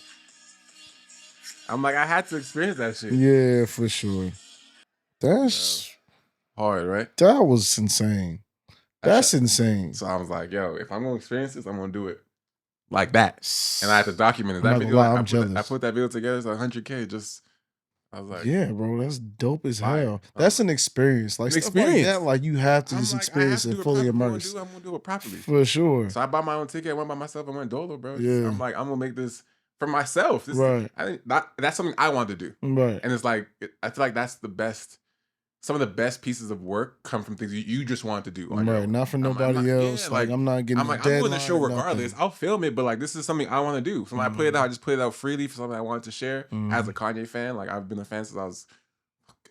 I'm like, I had to experience that shit. Yeah, for sure. That's hard, right? That was insane. That's insane. So I was like, yo, if I'm gonna experience this, I'm gonna do it like that. And I had to document it. That I'm not video, gonna lie, I I'm jealous. I put that video together, it's like 100K. Just I was like, yeah, bro, that's dope as fire. hell. That's an experience. Like An stuff like experience. that, like you have to I'm just like, experience I have it to do fully properly. immersed. I'm gonna do it properly. For sure. So I bought my own ticket. I went by myself. I went dolo, bro. Yeah. I'm like, I'm gonna make this for myself. This Right. I think that's something I want to do. Right. And it's like, I feel like that's the best. Some of the best pieces of work come from things you just want to do. On your Right. own. Not for I'm nobody else. yeah, like I'm not getting. I'm like, I'm doing the show regardless. I'll film it, but like this is something I want to do. So when I put it out, I just put it out freely for something I wanted to share as a Kanye fan. Like I've been a fan since I was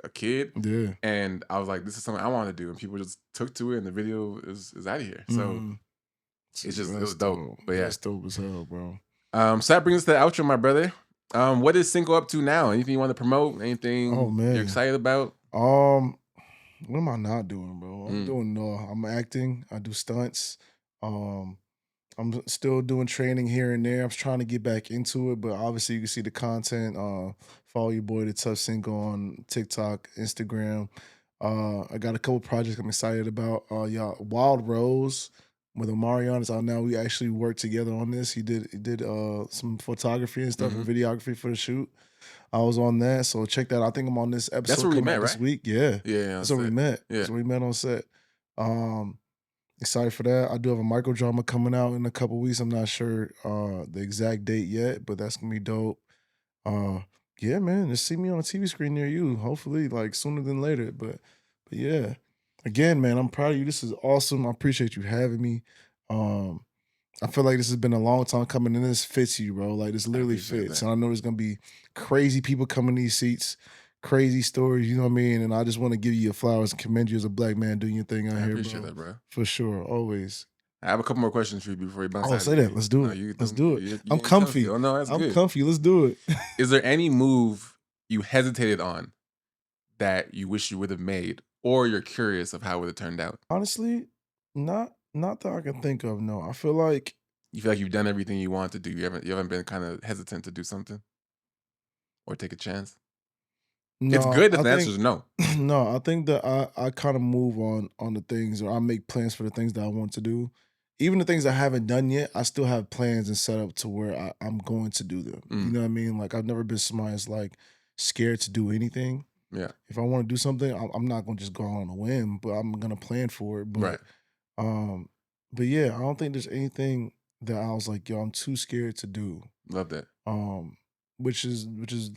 a kid. Yeah. And I was like, this is something I want to do. And people just took to it and the video is out of here. So it's just, it was dope. But yeah. That's dope as hell, bro. So that brings us to the outro, my brother. What is Cinco up to now? Anything you want to promote? Anything you're excited about? What am I not doing, bro? I'm doing I'm acting. I do stunts. I'm still doing training here and there. I'm trying to get back into it, but obviously you can see the content. Follow your boy the Tough Cinco on TikTok, Instagram. I got a couple projects I'm excited about. Y'all, Wild Rose with Omarion is out now. We actually worked together on this. He did some photography and stuff and videography for the shoot. I was on that, so check that out. I think I'm on this episode. That's where we met, this right? week. Yeah. That's where we met. Yeah. That's where we met on set. Excited for that. I do have a microdrama coming out in a couple weeks. I'm not sure the exact date yet, but that's gonna be dope. Yeah, man, just see me on a TV screen near you. Hopefully, like sooner than later. But yeah. Again, man, I'm proud of you. This is awesome. I appreciate you having me. I feel like this has been a long time coming, and this fits you, bro. Like this literally fits. And I know there's gonna be crazy people coming in these seats, crazy stories, you know what I mean? And I just want to give you your flowers and commend you as a black man doing your thing out here, bro. I appreciate that, bro. For sure, always. I have a couple more questions for you before you bounce out. Oh, say that. Let's do it. Let's do it. I'm comfy. Oh, no, that's good. I'm comfy. Let's do it. Is there any move you hesitated on that you wish you would have made, or you're curious of how it would have turned out? Honestly, not that I can think of. No, I feel like you feel like you've done everything you want to do. You haven't been kind of hesitant to do something or take a chance. No, it's good if the answer is no. No, I think that I kind of move on the things, or I make plans for the things that I want to do. Even the things I haven't done yet, I still have plans and set up to where I'm going to do them. You know what I mean? Like I've never been somebody that's like scared to do anything. Yeah. If I want to do something, I'm not gonna just go on a whim, but I'm gonna plan for it. But, but yeah, I don't think there's anything that I was like, yo, I'm too scared to do. Love that. which is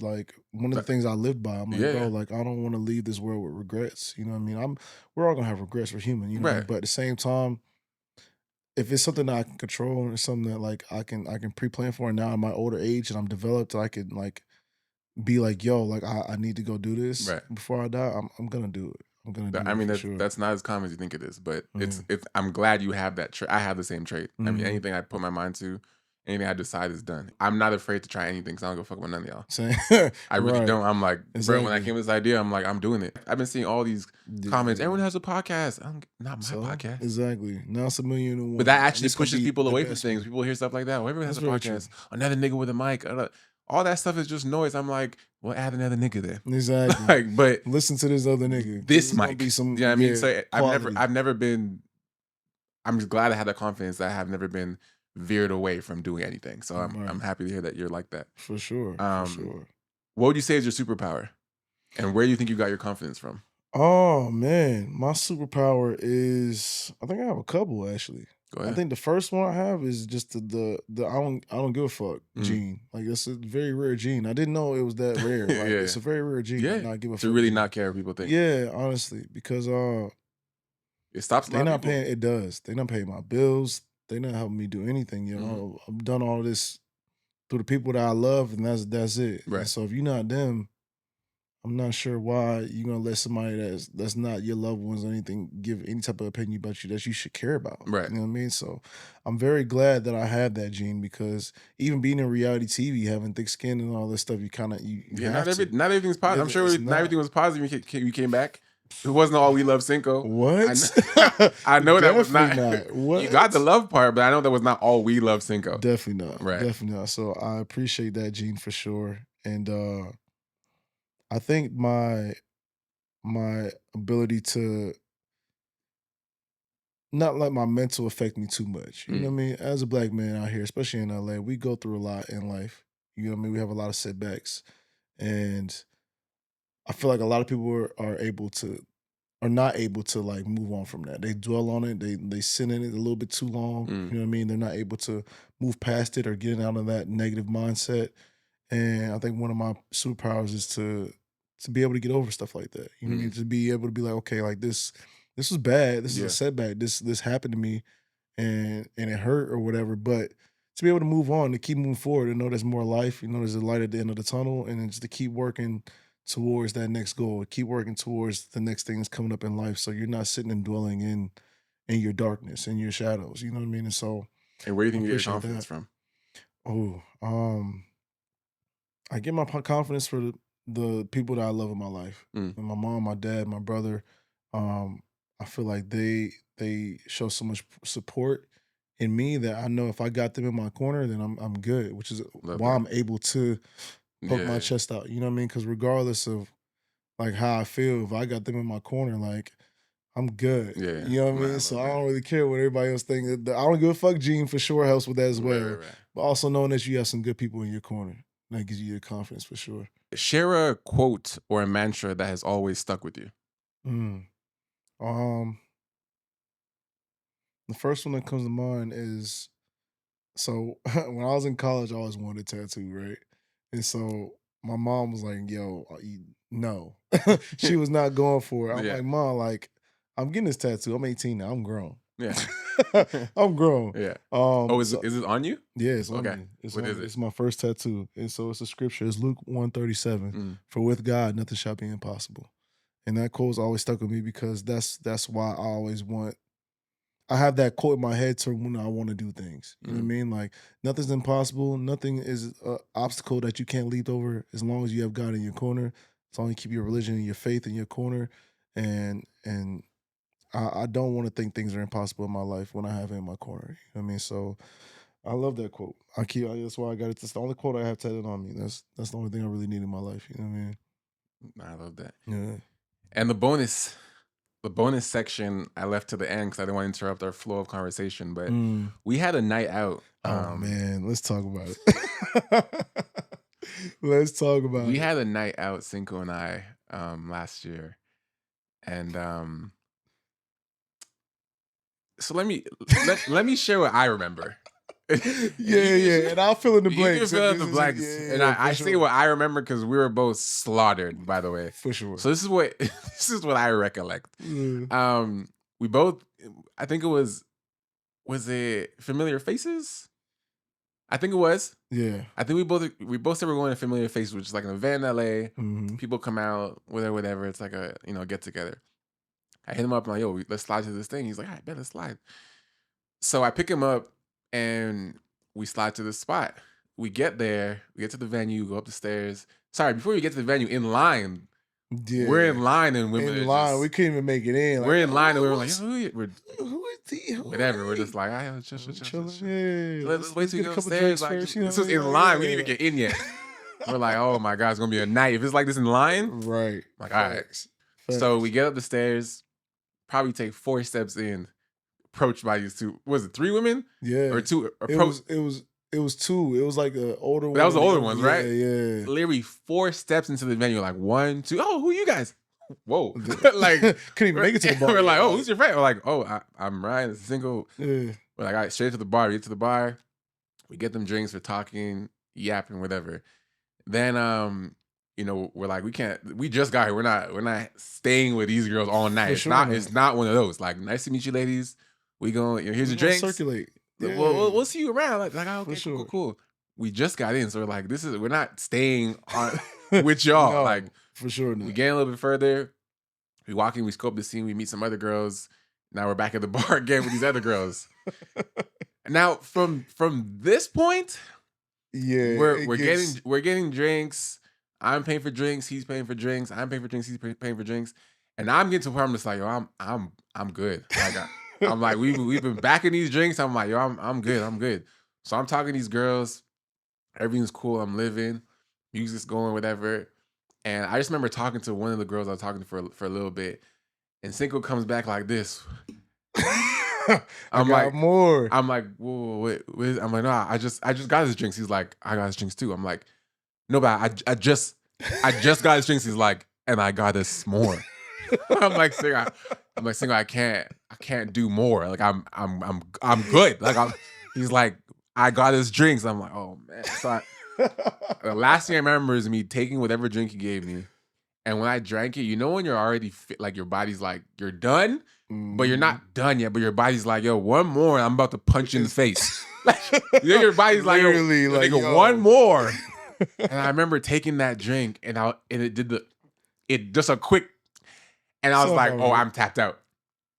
like one of the things I live by. I'm like, Yeah, bro, yeah. like I don't want to leave this world with regrets. You know what I mean? We're all gonna have regrets. We're human. You know what I mean? Right. But at the same time, if it's something that I can control and it's something that like I can pre-plan for, and now in my older age and I'm developed, I can like be like, yo, like I need to go do this Right. before I die. I'm gonna do it. I'm gonna do I it mean, for sure. that's not as common as you think it is, but Yeah. it's. I'm glad you have that trait. I have the same trait. I mean, Mhm. anything I put my mind to, anything I decide is done. I'm not afraid to try anything because I don't give a fuck about none of y'all. Same. I really Right. don't. I'm like, bro, when I Exactly. came with this idea, I'm like, I'm doing it. I've been seeing all these comments. Yeah. Everyone has a podcast. Not my So podcast. exactly. Now it's a million and one. But that and actually it's gonna pushes be people the away from best things. one. People hear stuff like that. Well, everyone has That's a very true. podcast. Another nigga with a mic. All that stuff is just noise. I'm like, well, add another nigga there. Exactly. Like, but Listen to this other nigga. this is gonna mic. be some Yeah, I mean, so quality. I've never been. I'm just glad I had that confidence that I have never been veered away from doing anything. So I'm Right. happy to hear that you're like that. For sure. For Um, sure. What would you say is your superpower, and where do you think you got your confidence from? Oh man, my superpower is I think I have a couple actually. Go I ahead. think the first one I have is just the I don't give a fuck Mm. gene. Like it's a very rare gene. I didn't know it was that rare. Like Yeah. it's a very rare gene. Yeah, Not give a to fuck. really gene. not care what people think. Yeah, honestly, because It stops a they lot not of people. paying. It does. They not paying my bills. They not helping me do anything. You Mm-hmm. know, I've done all this through the people that I love, and that's it. Right. And so if you're not them, I'm not sure why you're gonna let somebody that's not your loved ones or anything give any type of opinion about you that you should care about. Right. You know what I mean? So I'm very glad that I have that gene because even being in reality TV, having thick skin and all this stuff, you kind of you Yeah, have to. not everything's positive. I'm sure It's not not. everything was positive when you came back. It wasn't all we love Cinco. What? I know that was not. Definitely not. What? You got the love part, but I know that was not all we love Cinco. Definitely not. Right. Definitely not. So I appreciate that gene for sure. And I think my ability to not let my mental affect me too much. You know what I mean? As a black man out here, especially in LA, we go through a lot in life. You know what I mean? We have a lot of setbacks. And I feel like a lot of people are not able to like move on from that. They dwell on it, they sit in it a little bit too long. You know what I mean? They're not able to move past it or get out of that negative mindset. And I think one of my superpowers is to be able to get over stuff like that. You know what I mean? To be able to be like, okay, like this was bad. This is a setback. This happened to me and it hurt or whatever. But to be able to move on, to keep moving forward, and know there's more life, you know, there's a light at the end of the tunnel, and then just to keep working towards that next goal, keep working towards the next thing that's coming up in life. So you're not sitting and dwelling in your darkness, in your shadows. You know what I mean? And so And where do you think you get your appreciate confidence that. from? I get my confidence for the people that I love in my life. And my mom, my dad, my brother. I feel like they show so much support in me that I know if I got them in my corner, then I'm good, which is Love why that. I'm able to poke my Yeah. chest out. You know what I mean? Because regardless of like how I feel, if I got them in my corner, like I'm good. Yeah. You know what I Nah, I mean? love So I that. don't really care what everybody else thinks. I don't give a fuck. Gene for sure helps with that as well. Right. But also knowing that you have some good people in your corner, that gives you your confidence for sure. Share a quote or a mantra that has always stuck with you. The first one that comes to mind is so when I was in college, I always wanted a tattoo, right? And so my mom was like, "Yo, no," she was not going for it. I'm Yeah. like, "Mom, like, I'm getting this tattoo. I'm 18 now. I'm grown. Yeah. I'm grown." Yeah. Is So- it on you? yeah, it's on Okay. me. It's What on is me. it? It's my first tattoo, and so it's a scripture. It's Luke 1:37. For with God, nothing shall be impossible. And that quote's always stuck with me because that's why I have that quote in my head to when I want to do things. You know what I mean? Like nothing's impossible. Nothing is an obstacle that you can't leap over as long as you have God in your corner. As long as you keep your religion and your faith in your corner. And I don't want to think things are impossible in my life when I have it in my corner. You know what I mean? So I love that quote. That's why I got it. It's the only quote I have tattooed on me. That's the only thing I really need in my life. You know what I mean? I love that. Yeah. And the bonus section I left to the end because I didn't want to interrupt our flow of conversation. But we had a night out. Oh man, let's talk about it. Let's talk about it. We had a night out, Cinco and I, last year, and so let me share what I remember. Yeah. And I'll fill in the You blanks. can fill in the blanks. And I for say sure. what I remember because we were both slaughtered, by the way. For sure. So this is what I recollect. Mm. We both, I think it was it Familiar Faces? I think it was. Yeah. I think we both said we're going to Familiar Faces, which is like an event in LA. Mhm. People come out, whatever. It's like a get together. I hit him up, I'm like, yo, let's slide to this thing. He's like, all right, bet, let's slide. So I pick him up and we slide to the spot. We get there, we get to the venue, go up the stairs. Sorry, before we get to the venue, in line. Yeah. We're in line and women In are line. just, We couldn't even make it in. we're in line and we were like, yo, who is he? whatever. We're just like, I chill. Chilling. Yeah. Let's wait till you get go a couple upstairs. drinks Like, first, this was in line. We didn't even get in yet. We're like, oh my God, it's gonna be a night. If it's like this in line, Right. like, all right. So we get up the stairs, probably take 4 steps in, approached by these two. Was it 3 women? Yeah. Or 2? It was 2. It was like the older one. That was the older ones, right? Yeah. Literally 4 steps into the venue, like 1, 2. Oh, who are you guys? Whoa. like, couldn't even make it to the bar. We're like, oh, who's your friend? We're like, oh, I'm Ryan, it's single. Yeah. We're like, all right, straight to the bar. We get to the bar. We get them drinks. We're talking, yapping, whatever. Then, we're like, we just got here. We're not staying with these girls all night. It's not one of those. Like, nice to meet you, ladies. We going, here's your drinks. Circulate. Yeah. We'll see you around. Like, oh, okay, sure. cool. We just got in. So we're like, we're not staying on with y'all. No, like, for sure not. We get a little bit further. We walk in, we scope the scene, we meet some other girls. Now we're back at the bar again with these other girls. Now, from this point, yeah, we're getting drinks. I'm paying for drinks. He's paying for drinks. I'm paying for drinks. He's paying for drinks. And I'm getting to a point I'm just like, yo, I'm good. Like, I'm like, we've been backing these drinks. I'm like, yo, I'm good. So I'm talking to these girls. Everything's cool. I'm living. Music's going, whatever. And I just remember talking to one of the girls I was talking to for a little bit. And Cinco comes back like this. I'm like, more. I'm like, whoa, wait. I'm like, nah, I just got his drinks. He's like, I got his drinks too. I'm like, no, but I just got his drinks. He's like, and I got us more. I'm like, Cinco, I can't do more. Like, I'm good. Like, he's like, I got his drinks. I'm like, oh man. So the last thing I remember is me taking whatever drink he gave me. And when I drank it, when you're already fit, like your body's like, you're done, but you're not done yet. But your body's like, yo, one more, I'm about to punch you in the face. Like, your body's like, yo, nigga, one more. And I remember taking that drink and it did just a quick, and I was like, oh, I'm tapped out.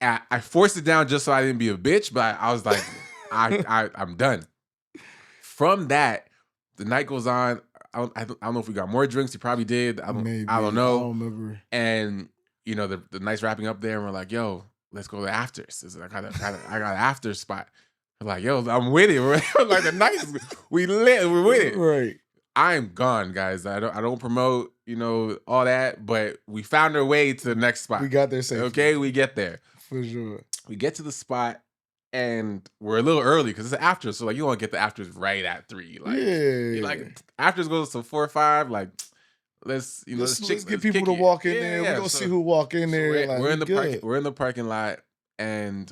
And I forced it down just so I didn't be a bitch, but I was like, I'm done. From that, the night goes on. I don't know if we got more drinks. He probably did. I don't know. I don't remember. And the night's wrapping up there, and we're like, "Yo, let's go to the afters." I got an after spot. I'm like, "Yo, I'm with it." We're like, the night we lit. We're with it. Right. I'm gone, guys. I don't promote all that, but we found our way to the next spot. We got there safely. Okay, we get there for sure. We get to the spot. And we're a little early because it's after, so like you want to get the afters right at 3. Like, like afters goes to 4 or 5. Like, let's get people to walk in there. We're gonna see who walk in there. We're in the parking lot, and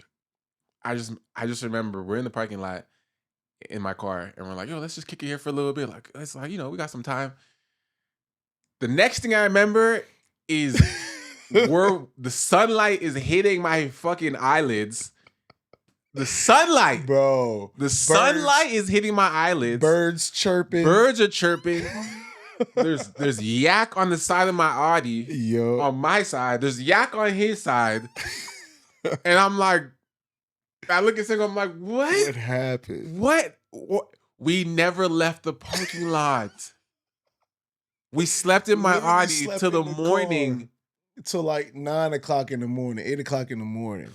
I just remember we're in the parking lot in my car, and we're like, yo, let's just kick it here for a little bit. Like, it's like, we got some time. The next thing I remember is the sunlight is hitting my fucking eyelids. The sunlight, bro. The sunlight is hitting my eyelids. Birds chirping. Birds are chirping. There's yak on the side of my Audi. Yo. On my side. There's yak on his side. And I'm like, I look at Cinco, I'm like, what? What happened? What? We never left the parking lot. We slept in my Audi till the morning. Till like 9 o'clock in the morning, 8 o'clock in the morning.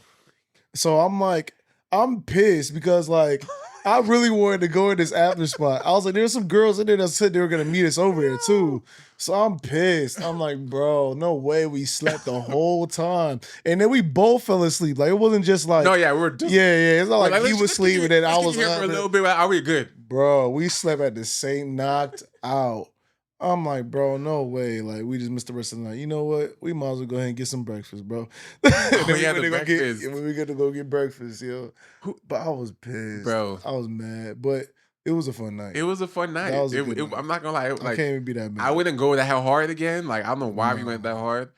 So I'm like, I'm pissed because like I really wanted to go in this after spot. I was like, there's some girls in there that said they were gonna meet us over there too. So I'm pissed. I'm like, bro, no way we slept the whole time. And then we both fell asleep. Like it wasn't just like, no, yeah, we were just, yeah. It's not like he was asleep and then I was here for a little bit. Are we good? Bro, we slept at the same knocked out. I'm like, bro, no way. Like, we just missed the rest of the night. You know what? We might as well go ahead and get some breakfast, bro. yeah, the breakfast. We got to go get breakfast, yo. But I was pissed. Bro. I was mad. But it was a fun night. It was a fun night. That was a good night. I'm not gonna lie. Like, I can't even be that mad. I wouldn't go that hard again. Like, I don't know why we went that hard.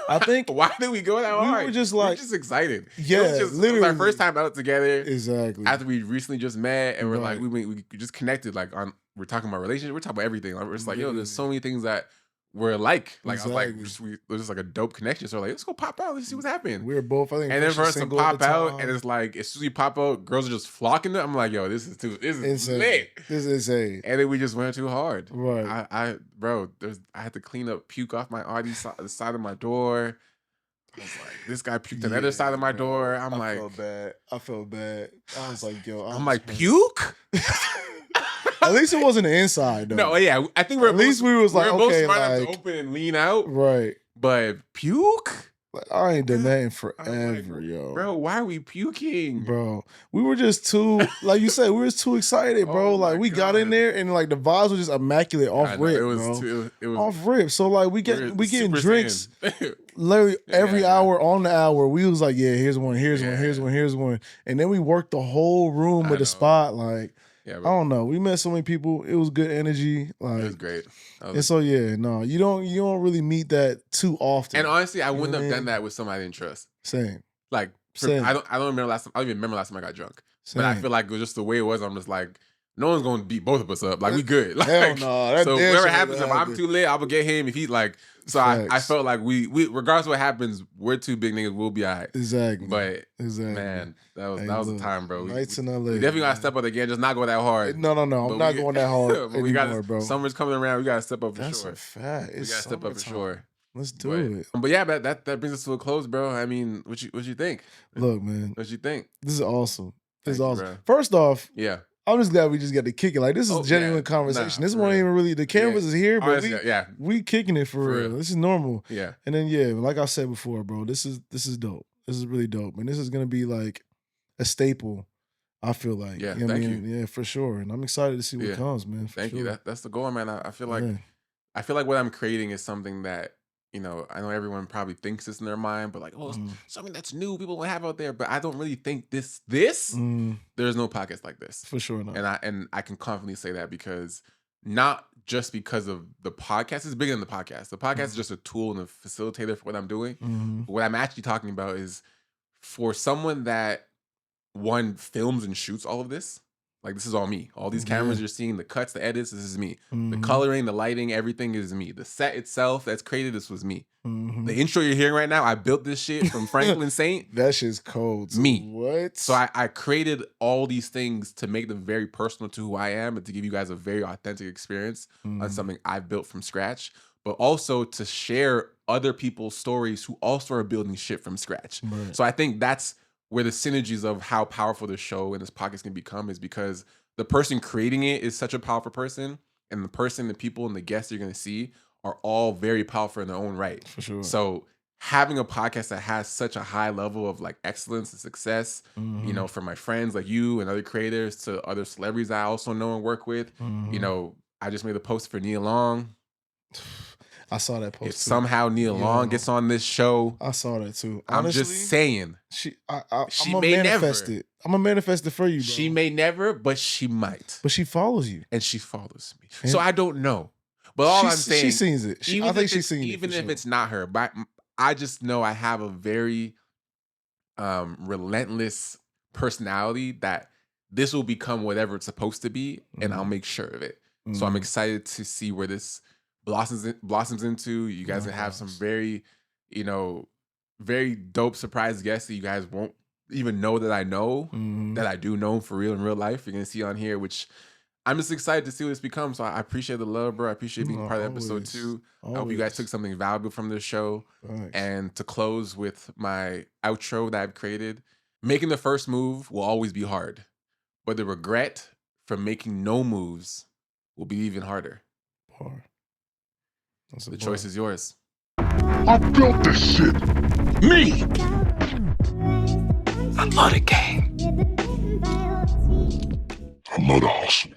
I think why did we go that hard? We were just like, excited. Yeah, literally. It was our first time out together. Exactly. After we recently just met, and we're Right. like, we just connected. Like, we're talking about relationships. We're talking about everything. Like, we're just like, yo, there's so many things that we're alike. Like, Exactly. I was like, it was just like a dope connection. So we're like, let's go pop out. Let's see what's happening. We were both, I think. And then for us to single at pop the out, time. and it's like, as soon as we pop out, girls are just flocking to it. I'm like, yo, this is Insane. lit. This is insane. And then we just went too hard. Right. Bro, I had to clean up puke off the side of my door. I was like, this guy puked on the other side of my door. I felt bad. I was like, yo. I'm like, puke? At least it wasn't the inside, though. No, yeah. I think we're At least we was like, both okay, smart enough like, to open and lean out. right. But puke? Like, I ain't done that in forever, yo. Bro, why are we puking? Bro, we were just too, like you said, we were too excited, bro. Oh my like, we got in God. there and like the vibes were just immaculate off I know, rip, it was bro. it was Off rip. So like we getting super drinks saiyan. literally every Yeah. hour on the hour. We was like, yeah, here's one, here's one. And then we worked the whole room I with know. the spot. Like, Yeah, I bro. don't know. We met so many people. It was good energy. Like, It was great. and so yeah, no, you don't really meet that too often. And honestly, I You know wouldn't what I have done mean? that with somebody I didn't trust. Same. Like, Same. I don't remember last time. I don't even remember last time I got drunk. Same. But I feel like it was just the way it was. I'm just like, no one's gonna beat both of us up. Like, we good. Like, Hell no. That so damn whatever shit happens, if I'm happened. too lit, I'm gonna get him. If he like, so I Facts. felt like we regardless of what happens, we're two big niggas. We'll be alright. Exactly. But exactly. man, that was Hey, the look, time, bro. Nights in LA. We definitely gotta man. step up again. Just not go that hard. No. I'm But not we- going that hard but we anymore, gotta, bro. Summer's coming around. We gotta step up for That's sure. a fact. We It's gotta step up for summertime. sure. Let's do it. But yeah, that brings us to a close, bro. I mean, what you think? Look, man, What you think? this is awesome. This is Thank you, awesome. bro. First off, Yeah. I'm just glad we just got to kick it. Like, this is Oh, genuine yeah. conversation. Nah, This for one ain't real. even really, the cameras is here, but Honestly, yeah. we kicking it for real. real. This is normal. Yeah. And then yeah, like I said before, bro, this is dope. This is really dope. And this is gonna be like a staple, I feel like. Yeah, You know what I thank mean? Yeah, for sure. And I'm excited to see what Yeah. comes, man. For Thank sure. you. That's the goal, man. I feel like Yeah. what I'm creating is something that, I know everyone probably thinks this in their mind, but like, oh, it's Mm. something that's new, people will have out there. But I don't really think this. Mm, There's no podcast like this, for sure not. and I can confidently say that because not just because of the podcast. It's bigger than the podcast. The podcast is just a tool and a facilitator for what I'm doing. Mhm. What I'm actually talking about is for someone that films and shoots all of this. Like, this is all me. All these cameras you're seeing, the cuts, the edits, this is me. The Mhm. coloring, the lighting, everything is me. The set itself that's created, this was me. Mhm. The intro you're hearing right now, I built this shit from Franklin Saint. That shit's cold. too. Me. What? So I created all these things to make them very personal to who I am and to give you guys a very authentic experience on Mhm. something I've built from scratch, but also to share other people's stories who also are building shit from scratch. Right. So I think that's where the synergies of how powerful the show and this podcast can become, is because the person creating it is such a powerful person, and the people, and the guests you're going to see are all very powerful in their own right. For sure. So having a podcast that has such a high level of like excellence and success, Mhm. from my friends like you and other creators to other celebrities I also know and work with, Mhm. I just made a post for Nia Long. I saw that post. If too. somehow Nia Long Yo. gets on this show, I saw that too. I'm Honestly, just saying, she she I'm gonna may manifest never. it. I'm gonna manifest it for you, bro. she may never, but she might. but she follows you. And she follows me. And- So I don't know. But all I'm saying, she sees it. I think she's seen it. even for if sure. it's not her, but I just know I have a very relentless personality that this will become whatever it's supposed to be, and I'll make sure of it. So I'm Mhm. excited to see where this blossoms into. You guys will have some Nice. very, very dope surprise guests that you guys won't even know that I know, Mhm. that I do know for real in real life. You're gonna see on here, which I'm just excited to see what this becomes. So I appreciate the love, bro. I appreciate being part of the episode Always. too. I hope you guys took something valuable from this show. Facts. And to close with my outro that I've created, making the first move will always be hard, but the regret for making no moves will be even harder. Bar. That's a The bar. choice is yours. I built this shit. Me. I love the game. I love the hustle.